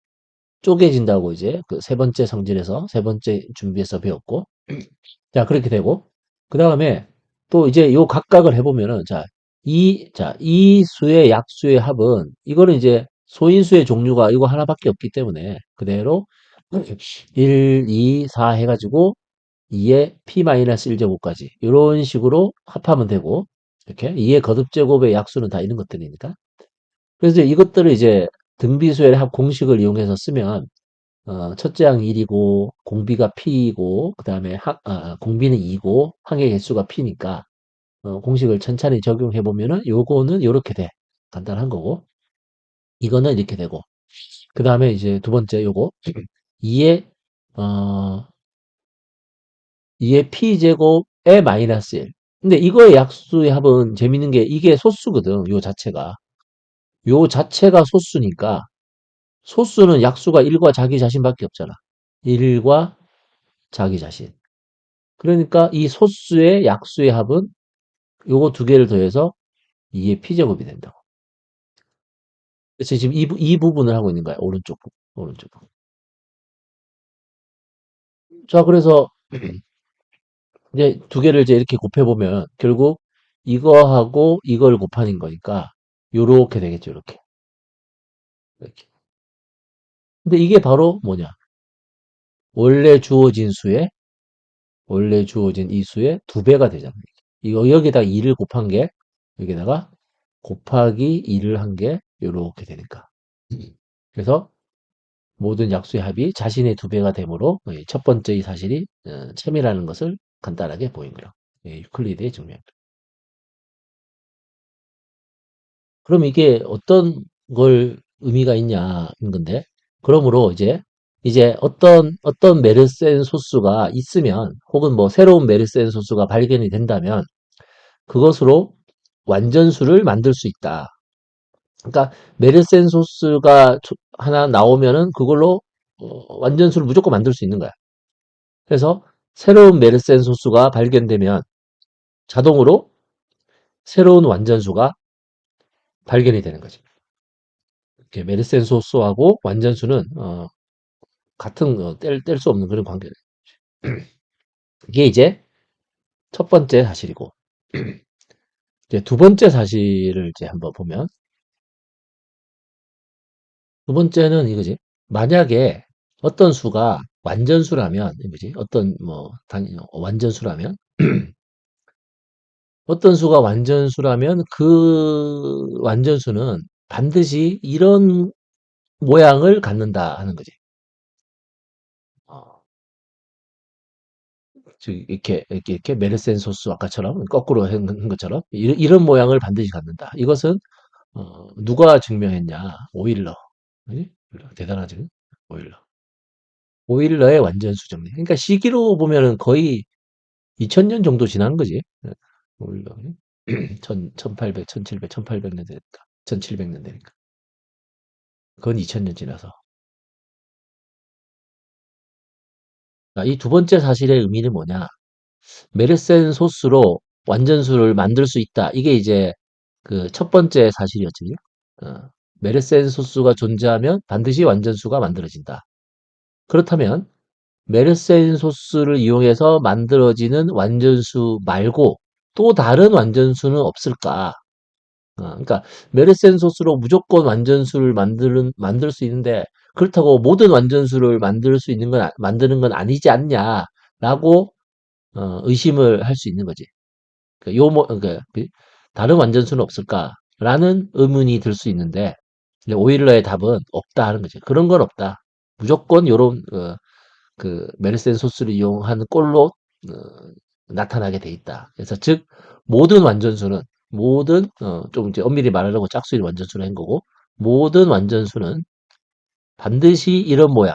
쪼개진다고 이제 그 세 번째 성질에서 세 번째 준비해서 배웠고 자 그렇게 되고 그 다음에 또 이제 요 각각을 해보면은 이 수의 약수의 합은 이거는 이제 소인수의 종류가 이거 하나밖에 없기 때문에 그대로 1, 2, 4 해가지고 2의 p-1제곱까지 이런 식으로 합하면 되고 이렇게 2의 거듭제곱의 약수는 다 이런 것들이니까 그래서 이것들을 이제 등비수열의 합 공식을 이용해서 쓰면 첫째 항 1이고 공비가 p이고 그 다음에 공비는 2고 항의 개수가 p니까 공식을 천천히 적용해 보면은 요거는 요렇게 돼 간단한 거고 이거는 이렇게 되고 그 다음에 이제 두 번째 요거 2의 어, 2의 p제곱의 마이너스 1 근데 이거의 약수의 합은 재밌는 게 이게 소수거든 요 자체가 소수니까 소수는 약수가 1과 자기 자신밖에 없잖아 1과 자기 자신 그러니까 이 소수의 약수의 합은 요거 두 개를 더해서 2의 p제곱이 된다고. 그래서 지금 이 부분을 하고 있는 거야. 오른쪽 부분. 오른쪽 부분. 자, 그래서 이제 두 개를 이제 이렇게 곱해보면 결국 이거하고 이걸 곱하는 거니까 요렇게 되겠죠. 이렇게. 이렇게. 근데 이게 바로 뭐냐? 원래 주어진 수의 원래 주어진 이 수의 두 배가 되잖아요. 이거 여기다가 2를 곱한 게 여기다가 곱하기 2를 한 게 요렇게 되니까. 그래서 모든 약수의 합이 자신의 두 배가 되므로 첫 번째 이 사실이 참이라는 것을 간단하게 보인 거라. 유클리드의 증명. 그럼 이게 어떤 걸 의미가 있냐는 건데, 그러므로 이제 어떤 메르센 소수가 있으면, 혹은 뭐 새로운 메르센 소수가 발견이 된다면, 그것으로 완전수를 만들 수 있다. 그러니까 메르센 소스가 하나 나오면은 그걸로 완전수를 무조건 만들 수 있는 거야. 그래서 새로운 메르센 소수가 발견되면 자동으로 새로운 완전수가 발견이 되는 거지. 이렇게 메르센 소수하고 완전수는 같은 뗄 수 없는 그런 관계. 이게 이제 첫 번째 사실이고 이제 두 번째 사실을 이제 한번 보면 두 번째는 이거지. 만약에 어떤 수가 완전수라면 뭐지? 어떤 뭐 당연히 완전수라면 어떤 수가 완전수라면 그 완전수는 반드시 이런 모양을 갖는다 하는 거지. 어, 즉 이렇게 메르센 소스 아까처럼 거꾸로 한 것처럼 이런 모양을 반드시 갖는다. 이것은 누가 증명했냐? 오일러. 그지? 대단하지? 오일러. 오일러의 완전수 정리. 그러니까 시기로 보면은 거의 2000년 정도 지난 거지. 오일러. 1800, 1700, 1800년 되니까. 1700년 되니까. 그건 2000년 지나서. 이 두 번째 사실의 의미는 뭐냐? 메르센 소스로 완전수를 만들 수 있다. 이게 이제 그 첫 번째 사실이었죠. 메르센 소스가 존재하면 반드시 완전수가 만들어진다. 그렇다면 메르센 소스를 이용해서 만들어지는 완전수 말고 또 다른 완전수는 없을까? 그러니까 메르센 소스로 무조건 완전수를 만들 수 있는데 그렇다고 모든 완전수를 만들 수 있는 건 만드는 건 아니지 않냐라고 의심을 할 수 있는 거지. 그러니까 다른 완전수는 없을까라는 의문이 들 수 있는데 오일러의 답은 없다 하는 거지. 그런 건 없다. 무조건 요런 그 메르센 소스를 이용한 꼴로 어, 나타나게 돼 있다. 그래서 즉 모든 완전수는 모든 좀 이제 엄밀히 말하려고 짝수인 완전수를 한 거고 모든 완전수는 반드시 이런 모양.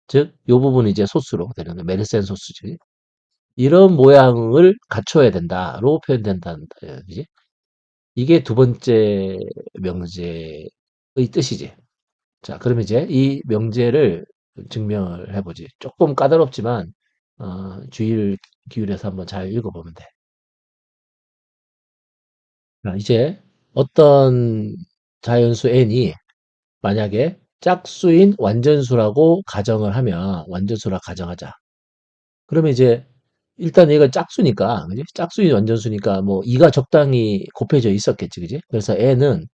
즉 요 부분 이제 소수로 되는 거, 메르센 소수지. 이런 모양을 갖춰야 된다로 표현된다는 거지. 이게 두 번째 명제의 뜻이지. 자, 그러면 이제 이 명제를 증명을 해보지. 조금 까다롭지만 주의를 기울여서 한번 잘 읽어보면 돼. 자, 이제 어떤 자연수 n이 만약에 짝수인 완전수라고 가정을 하면 완전수라 가정하자. 그러면 이제 일단 얘가 짝수니까, 그지? 짝수인 완전수니까 뭐 2가 적당히 곱해져 있었겠지, 그지? 그래서 n은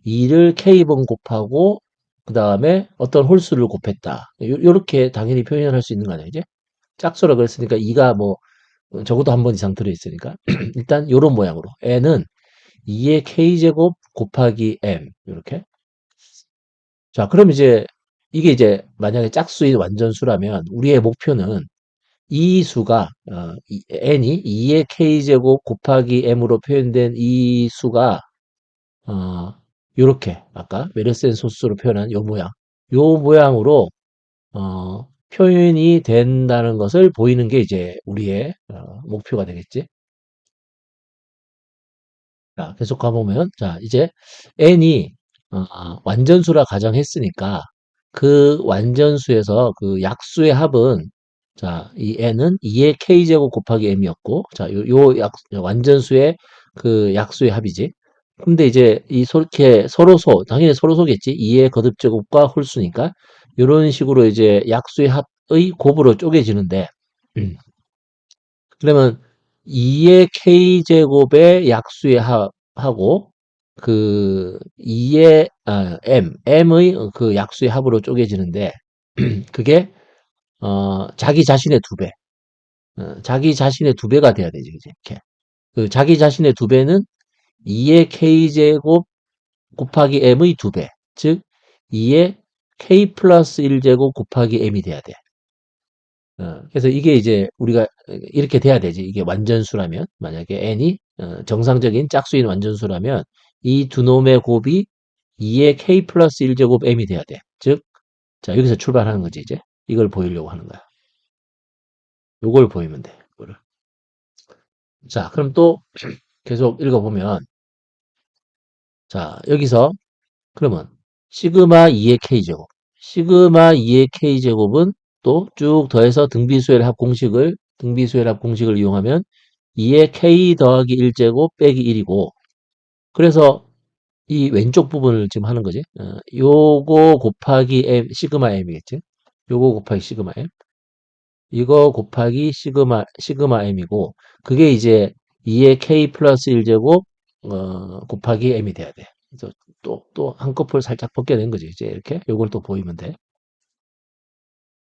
2를 k번 곱하고 그 다음에 어떤 홀수를 곱했다. 요렇게 당연히 표현을 할 수 있는 거 아니야, 이제? 짝수라 그랬으니까 2가 뭐 적어도 한 번 이상 들어있으니까 일단 요런 모양으로 n은 2의 k제곱 곱하기 m 이렇게. 자, 그럼 이제 이게 이제 만약에 짝수인 완전수라면 우리의 목표는 이 수가 n이 2의 k제곱 곱하기 m으로 표현된 이 수가 어, 요렇게 아까 메르센 소스로 표현한 요 모양 요 모양으로 표현이 된다는 것을 보이는 게 이제 우리의 목표가 되겠지. 자, 계속 가보면 자 이제 n이 완전수라 가정했으니까 그 완전수에서 그 약수의 합은 자, 이 n은 2의 k제곱 곱하기 m이었고 자, 완전수의 그 약수의 합이지. 근데 이제 이렇게 당연히 서로소겠지. 2의 거듭제곱과 홀수니까 이런 식으로 이제 약수의 합의 곱으로 쪼개지는데 그러면 2의 k제곱의 약수의 합하고 그 2의 m의 그 약수의 합으로 쪼개지는데 그게 자기 자신의 두 배. 자기 자신의 두 배가 돼야 되지, 그지? 이렇게. 그 자기 자신의 두 배는 2의 k제곱 곱하기 m의 두 배. 즉, 2의 k 플러스 1제곱 곱하기 m이 돼야 돼. 그래서 이게 이제 우리가 이렇게 돼야 되지. 이게 완전수라면, 만약에 n이 정상적인 짝수인 완전수라면 이 두 놈의 곱이 2의 k 플러스 1제곱 m이 돼야 돼. 즉, 자, 여기서 출발하는 거지, 이제. 이걸 보이려고 하는 거야. 요걸 보이면 돼. 이거를. 자, 그럼 또 계속 읽어보면, 자, 여기서 그러면 시그마 2의 k제곱. 시그마 2의 k제곱은 또 쭉 더해서 등비수열 합 공식을 이용하면 2의 k 더하기 1제곱 빼기 1이고 그래서 이 왼쪽 부분을 지금 하는 거지. 요거 곱하기 m, 시그마 m이겠지. 요거 곱하기 시그마 m. 이거 곱하기 시그마 m이고, 그게 이제 2의 k 플러스 1제곱, 곱하기 m이 돼야 돼. 그래서 또 한꺼풀 살짝 벗겨낸 거지. 이제 이렇게. 요걸 또 보이면 돼.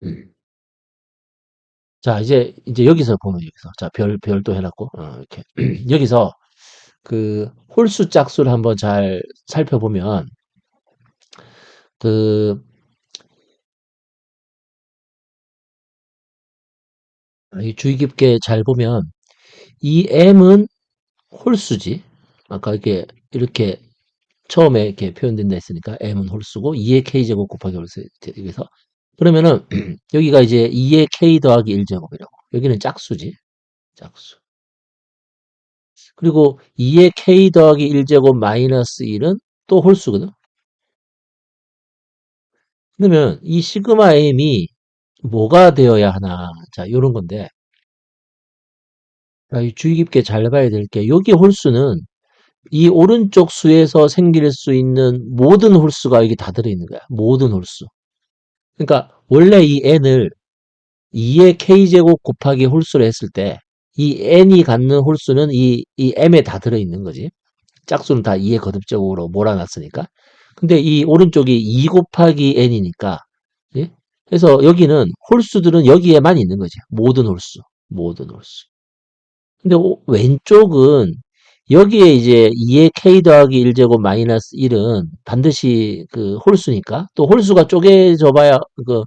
음. 자, 이제 여기서 보면 여기서. 자, 별도 해놨고, 이렇게. 여기서 그 홀수 짝수를 한번 잘 살펴보면, 그, 이 주의 깊게 잘 보면, 이 m은 홀수지. 아까 이렇게 처음에 이렇게 표현된다 했으니까 m은 홀수고 2의 k제곱 곱하기 홀수 여기서 그러면은 여기가 이제 2의 k 더하기 1제곱이라고. 여기는 짝수지. 짝수. 그리고 2의 k 더하기 1제곱 마이너스 1은 또 홀수거든. 그러면 이 시그마 m이 뭐가 되어야 하나? 자, 요런 건데. 자, 주의 깊게 잘 봐야 될 게 여기 홀수는 이 오른쪽 수에서 생길 수 있는 모든 홀수가 여기 다 들어있는 거야. 모든 홀수. 그러니까 원래 이 n을 2의 k제곱 곱하기 홀수로 했을 때 이 n이 갖는 홀수는 이 m에 다 들어있는 거지. 짝수는 다 2의 거듭적으로 몰아놨으니까. 근데 이 오른쪽이 2 곱하기 n이니까 예? 그래서 여기는 홀수들은 여기에만 있는 거지. 모든 홀수. 모든 홀수. 근데 왼쪽은 여기에 이제 2의 k 더하기 1제곱 마이너스 1은 반드시 그 홀수니까 또 홀수가 쪼개져 봐야 그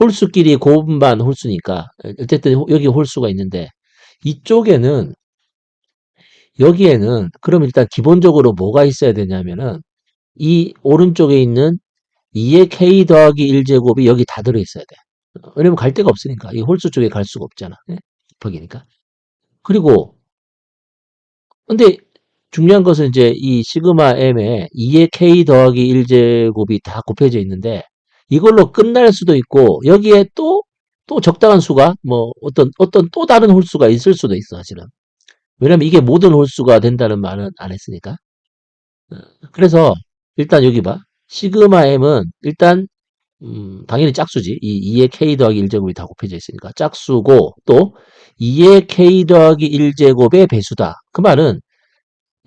홀수끼리 곱반 홀수니까 어쨌든 여기 홀수가 있는데 이쪽에는 여기에는 그럼 일단 기본적으로 뭐가 있어야 되냐면은 이 오른쪽에 있는 2의 k 더하기 1제곱이 여기 다 들어있어야 돼. 왜냐면 갈 데가 없으니까 이 홀수 쪽에 갈 수가 없잖아. 예? 곱하기니까. 그리고 근데 중요한 것은 이제 이 시그마 m에 2의 k 더하기 1제곱이 다 곱해져 있는데 이걸로 끝날 수도 있고 여기에 또 적당한 수가 뭐 어떤 또 다른 홀수가 있을 수도 있어 사실은. 왜냐면 이게 모든 홀수가 된다는 말은 안 했으니까. 어, 그래서 일단 여기 봐. 시그마 m은 일단 당연히 짝수지. 이 2의 k 더하기 1제곱이 다 곱해져 있으니까 짝수고 또 2의 k 더하기 1제곱의 배수다. 그 말은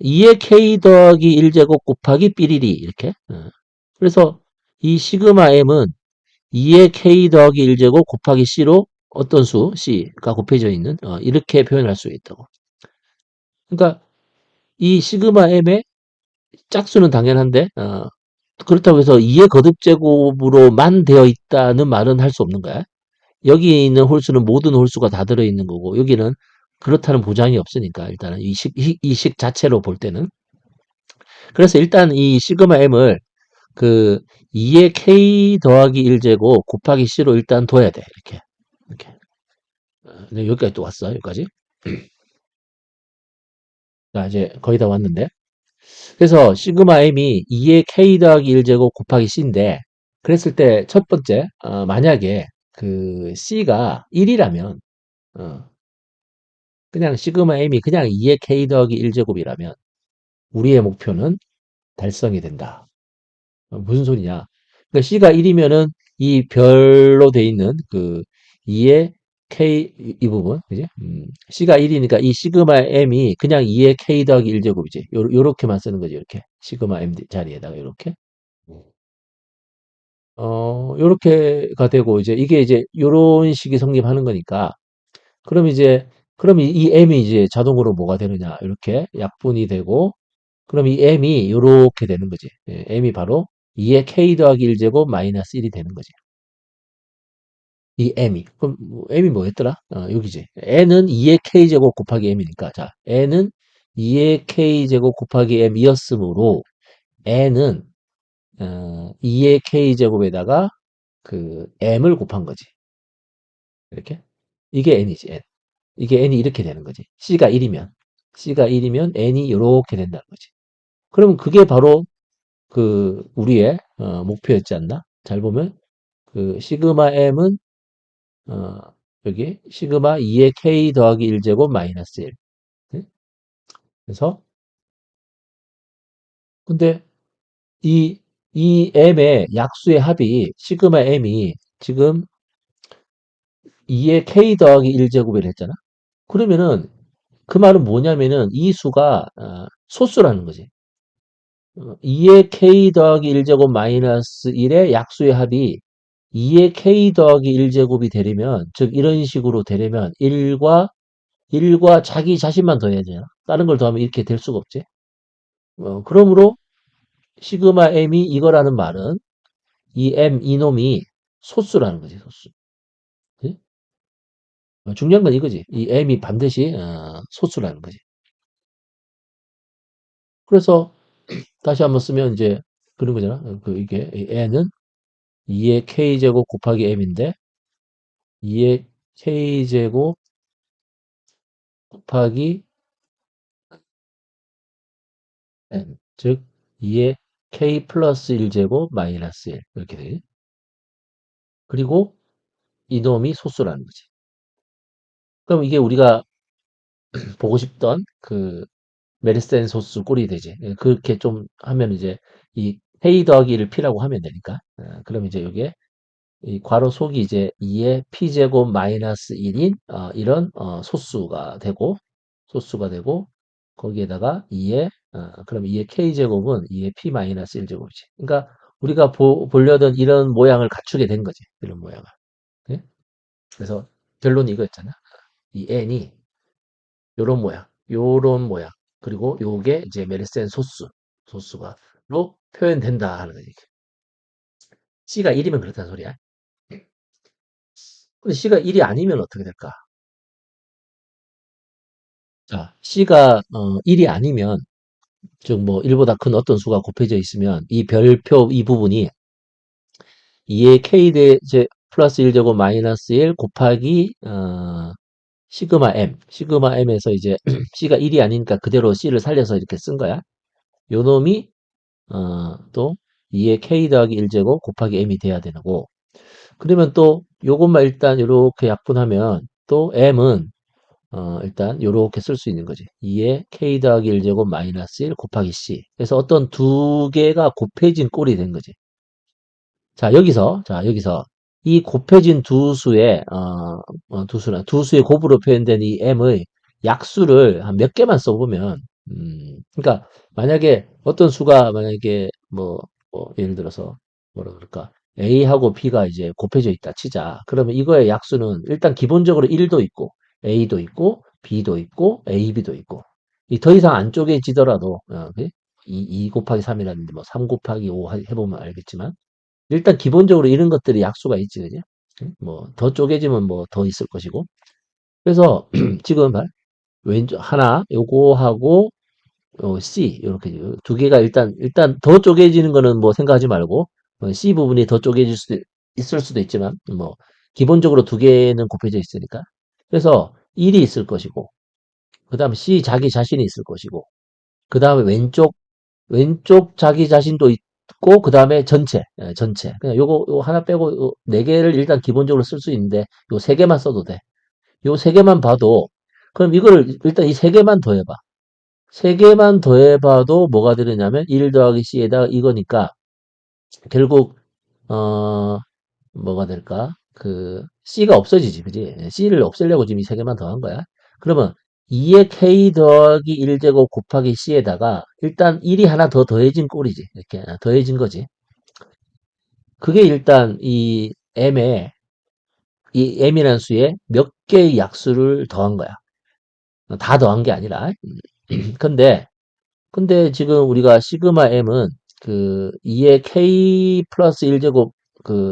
2의 k 더하기 1제곱 곱하기 삐리리 이렇게. 그래서 이 시그마 m은 2의 k 더하기 1제곱 곱하기 c로 어떤 수 c가 곱해져 있는 이렇게 표현할 수 있다고. 그러니까 이 시그마 m의 짝수는 당연한데 그렇다고 해서 2의 거듭제곱으로만 되어 있다는 말은 할 수 없는 거야. 여기 있는 홀수는 모든 홀수가 다 들어있는 거고 여기는 그렇다는 보장이 없으니까 일단은 이식 자체로 볼 때는 그래서 일단 이 시그마 m을 그 2의 k 더하기 1제곱 곱하기 c로 일단 둬야 돼. 이렇게. 네, 여기까지 또 왔어. 여기까지. 자, 이제 거의 다 왔는데. 그래서 시그마 m이 2의 k 더하기 1제곱 곱하기 c인데 그랬을 때 첫 번째 만약에 그 c가 1이라면 그냥 시그마 m이 그냥 2의 k 더하기 1제곱이라면 우리의 목표는 달성이 된다. 무슨 소리냐? 그러니까 C가 1이면은 이 별로 돼 있는 그 2의 K 이 부분, 그지? C가 1이니까 이 시그마 M이 그냥 2의 K 더하기 1제곱이지. 요렇게만 쓰는 거지, 이렇게. 시그마 M 자리에다가 요렇게. 요렇게가 되고 이제 이게 이제 요런 식이 성립하는 거니까 그럼 이 M이 이제 자동으로 뭐가 되느냐? 이렇게 약분이 되고 그럼 이 m이 요렇게 되는 거지. 예, m이 바로 2의 k 더하기 1제곱 마이너스 1이 되는 거지. 이 m이. 그럼 m이 뭐였더라? 여기지. n은 2의 k제곱 곱하기 m이니까. 자, n은 2의 k제곱 곱하기 m이었으므로 n은 2의 k제곱에다가 그 m을 곱한 거지. 이렇게. 이게 n이지, n. 이게 n이 이렇게 되는 거지. c가 1이면 n이 요렇게 된다는 거지. 그러면 그게 바로 그 우리의 목표였지 않나? 잘 보면 그 시그마 m은 어, 여기 시그마 2의 k 더하기 1제곱 마이너스 1. 응? 그래서 근데 이 m의 약수의 합이, 시그마 m이 지금 2의 k 더하기 1제곱이라 했잖아? 그러면은, 그 말은 뭐냐면은, 이 수가, 소수라는 거지. 2의 k 더하기 1제곱 마이너스 1의 약수의 합이 2의 k 더하기 1제곱이 되려면, 즉, 이런 식으로 되려면, 1과 자기 자신만 더해야 되잖아. 다른 걸 더하면 이렇게 될 수가 없지. 그러므로, 시그마 m이 이거라는 말은, 이 m, 이놈이 소수라는 거지, 소수. 그지? 중요한 건 이거지. 이 m이 반드시, 소수라는 거지. 그래서, 다시 한번 쓰면 이제, 그런 거잖아. 이게, 이 n은 2의 k제곱 곱하기 m인데, 2의 k제곱 곱하기 n. 즉, 2의 k 플러스 1제곱 마이너스 1. 이렇게 돼. 그리고 이놈이 소수라는 거지. 그럼 이게 우리가 보고 싶던 그 메르센 소수 꼴이 되지. 그렇게 좀 하면 이제 이 k 더하기를 p라고 하면 되니까. 그럼 이제 이게 이 괄호 속이 이제 2의 p제곱 마이너스 1인 이런 소수가 되고 거기에다가 2의 그럼 2의 k제곱은 2의 p 마이너스 1제곱이지. 그러니까 우리가 보려던 이런 모양을 갖추게 된 거지. 이런 모양을. 예? 그래서 결론이 이거였잖아. 이 n이 요런 모양. 그리고 요게 이제 메르센 소수가로 표현된다 하는 거지. C가 1이면 그렇다는 소리야. 근데 C가 1이 아니면 어떻게 될까? 자, C가 1이 아니면, 즉 뭐 1보다 큰 어떤 수가 곱해져 있으면 이 별표 이 부분이 2의 K 대 제 플러스 1제곱 마이너스 1 곱하기 시그마 M. 시그마 M에서 이제 C가 1이 아니니까 그대로 C를 살려서 이렇게 쓴 거야. 요 놈이 또 2의 K 더하기 1제곱 곱하기 M이 돼야 되고, 그러면 또 요것만 일단 이렇게 약분하면 또 M은 일단 요렇게 쓸 수 있는 거지. 2의 K 더하기 1제곱 마이너스 1 곱하기 C. 그래서 어떤 두 개가 곱해진 꼴이 된 거지. 자, 여기서 이 곱해진 두 수의 곱으로 표현된 이 m의 약수를 한 몇 개만 써보면, 그러니까 만약에 어떤 수가 만약에 예를 들어서 뭐라 그럴까, a하고 b가 이제 곱해져 있다 치자. 그러면 이거의 약수는 일단 기본적으로 1도 있고, a도 있고, b도 있고, ab도 있고, 이 더 이상 안 쪼개지더라도, 그지? 2 곱하기 3이라는데 뭐 3 곱하기 5 해보면 알겠지만, 일단 기본적으로 이런 것들이 약수가 있지, 그지? 뭐, 더 쪼개지면 뭐 더 있을 것이고. 그래서 지금 왼쪽 하나, 요거하고 C 이렇게 두 개가 일단 더 쪼개지는 거는 뭐 생각하지 말고 C 부분이 더 쪼개질 수도 있을 수도 있지만 뭐 기본적으로 두 개는 곱해져 있으니까. 그래서 1이 있을 것이고, 그다음에 C 자기 자신이 있을 것이고, 그다음에 왼쪽 자기 자신도 있고, 그 다음에 전체. 그냥 요거 하나 빼고 네 개를 일단 기본적으로 쓸 수 있는데, 요 세 개만 써도 돼. 요 세 개만 봐도, 그럼 이거를 일단 이 세 개만 더해봐. 세 개만 더해봐도 뭐가 되느냐면, 1 더하기 C에다가 이거니까, 결국, 어, 뭐가 될까? C가 없어지지, 그지? C를 없애려고 지금 이 세 개만 더한 거야. 그러면 2의 K 더하기 1제곱 곱하기 C에다가 일단 1이 하나 더 더해진 꼴이지. 이렇게 더해진 거지. 그게 일단 이 M이라는 수에 몇 개의 약수를 더한 거야. 다 더한 게 아니라. 근데, 지금 우리가 시그마 M은 2의 K 플러스 1제곱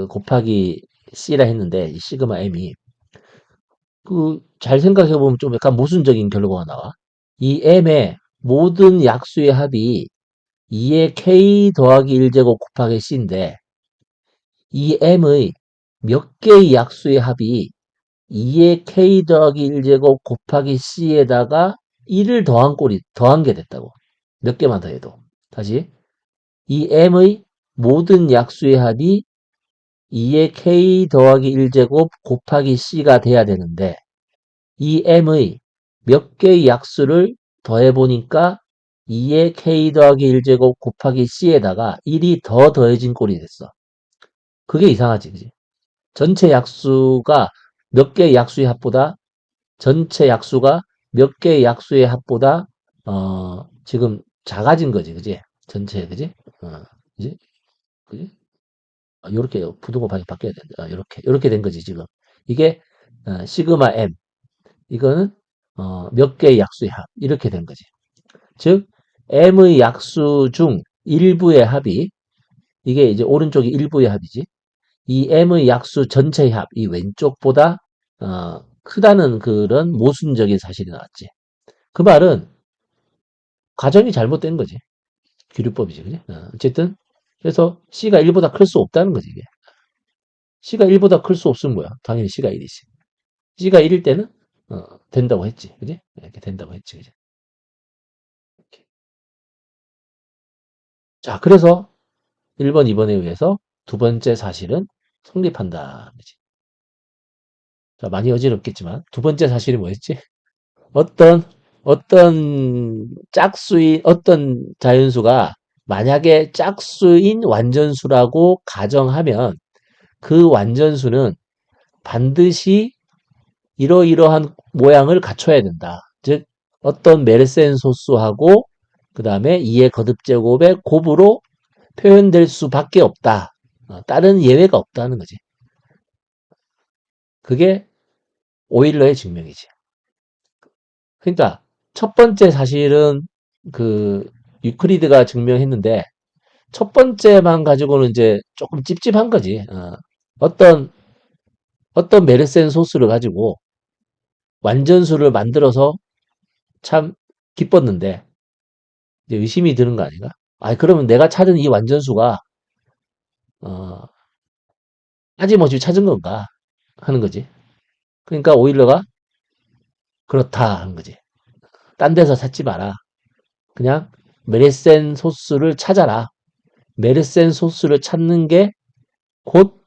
곱하기 C라 했는데, 이 시그마 M이 잘 생각해보면 좀 약간 모순적인 결과가 나와. 이 M의 모든 약수의 합이 2의 K 더하기 1제곱 곱하기 C인데, 이 M의 몇 개의 약수의 합이 2의 K 더하기 1제곱 곱하기 C에다가 1을 더한 게 됐다고. 몇 개만 더 해도. 다시. 이 M의 모든 약수의 합이 2의 K 더하기 1제곱 곱하기 C가 돼야 되는데, 이 M의 몇 개의 약수를 더해보니까 2의 k 더하기 1제곱 곱하기 c에다가 1이 더 더해진 꼴이 됐어. 그게 이상하지, 그지? 전체 약수가 몇 개의 약수의 합보다 전체 약수가 몇 개의 약수의 합보다 지금 작아진 거지, 그지? 전체, 그지? 그지? 그지? 요렇게 부등호 방이 바뀌어야 된다. 요렇게 된 거지, 지금. 이게 시그마 m. 이거는 몇 개의 약수의 합. 이렇게 된 거지. 즉 m의 약수 중 일부의 합이 이게 이제 오른쪽이 일부의 합이지. 이 m의 약수 전체의 합, 이 왼쪽보다 크다는 그런 모순적인 사실이 나왔지. 그 말은 가정이 잘못된 거지. 규律법이지, 그지? 어쨌든 그래서 c가 1보다 클 수 없다는 거지, 이게. c가 1보다 클 수 없으면 뭐야? 당연히 c가 1이지. c가 1일 때는 된다고 했지, 그지? 이렇게 된다고 했지, 그지? 이렇게. 자, 그래서 1번, 2번에 의해서 두 번째 사실은 성립한다. 그지? 자, 많이 어지럽겠지만 두 번째 사실이 뭐였지? 어떤 어떤 자연수가 만약에 짝수인 완전수라고 가정하면 그 완전수는 반드시 이러이러한 모양을 갖춰야 된다. 즉 어떤 메르센 소수하고 그 다음에 2의 거듭제곱의 곱으로 표현될 수밖에 없다. 다른 예외가 없다는 거지. 그게 오일러의 증명이지. 그러니까 첫 번째 사실은 그 유클리드가 증명했는데 첫 번째만 가지고는 이제 조금 찝찝한 거지. 어떤 메르센 소스를 가지고 완전수를 만들어서 참 기뻤는데 이제 의심이 드는 거 아닌가? 아, 그러면 내가 찾은 이 완전수가 어, 빠짐없이 찾은 건가 하는 거지. 그러니까 오일러가 그렇다 하는 거지. 딴 데서 찾지 마라. 그냥 메르센 소스를 찾아라. 메르센 소스를 찾는 게 곧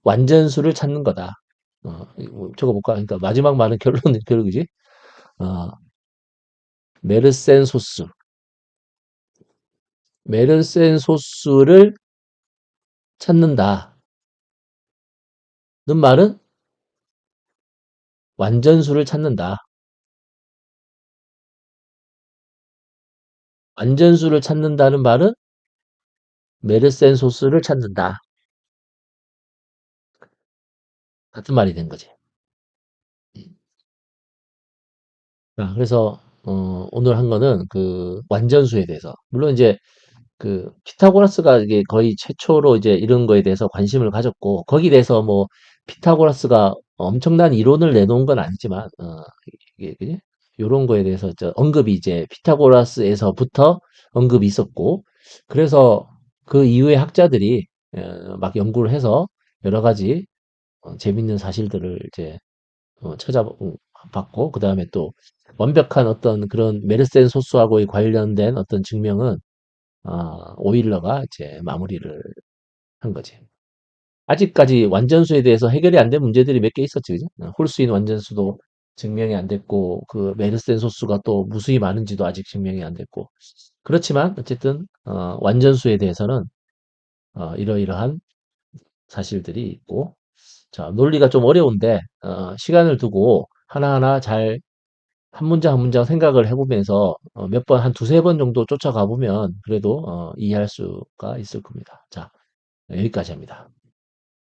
완전수를 찾는 거다. 적어볼까? 그러니까 마지막 말은 결론은 결국이지. 어, 메르센 소스. 메르센 소스를 찾는다는 말은 완전수를 찾는다. 완전수를 찾는다는 말은 메르센 소스를 찾는다. 같은 말이 된 거지. 자, 그래서 오늘 한 거는 그 완전수에 대해서. 물론 이제 그 피타고라스가 이게 거의 최초로 이제 이런 거에 대해서 관심을 가졌고 거기에 대해서 뭐 피타고라스가 엄청난 이론을 내놓은 건 아니지만 이게 그지? 요런 거에 대해서 언급이 이제 피타고라스에서부터 언급이 있었고 그래서 그 이후에 학자들이 막 연구를 해서 여러 가지 재밌는 사실들을 이제 찾아봤고 그다음에 또 완벽한 어떤 그런 메르센 소스하고의 관련된 어떤 증명은 오일러가 이제 마무리를 한 거지. 아직까지 완전수에 대해서 해결이 안 된 문제들이 몇 개 있었지, 그죠? 홀수인 완전수도 증명이 안 됐고, 그 메르센 소수가 또 무수히 많은지도 아직 증명이 안 됐고. 그렇지만, 어쨌든, 완전수에 대해서는, 이러이러한 사실들이 있고, 자, 논리가 좀 어려운데, 시간을 두고 하나하나 잘 한 문장 한 문장 생각을 해보면서 몇 번, 한 두세 번 정도 쫓아가 보면 그래도 이해할 수가 있을 겁니다. 자, 여기까지 합니다.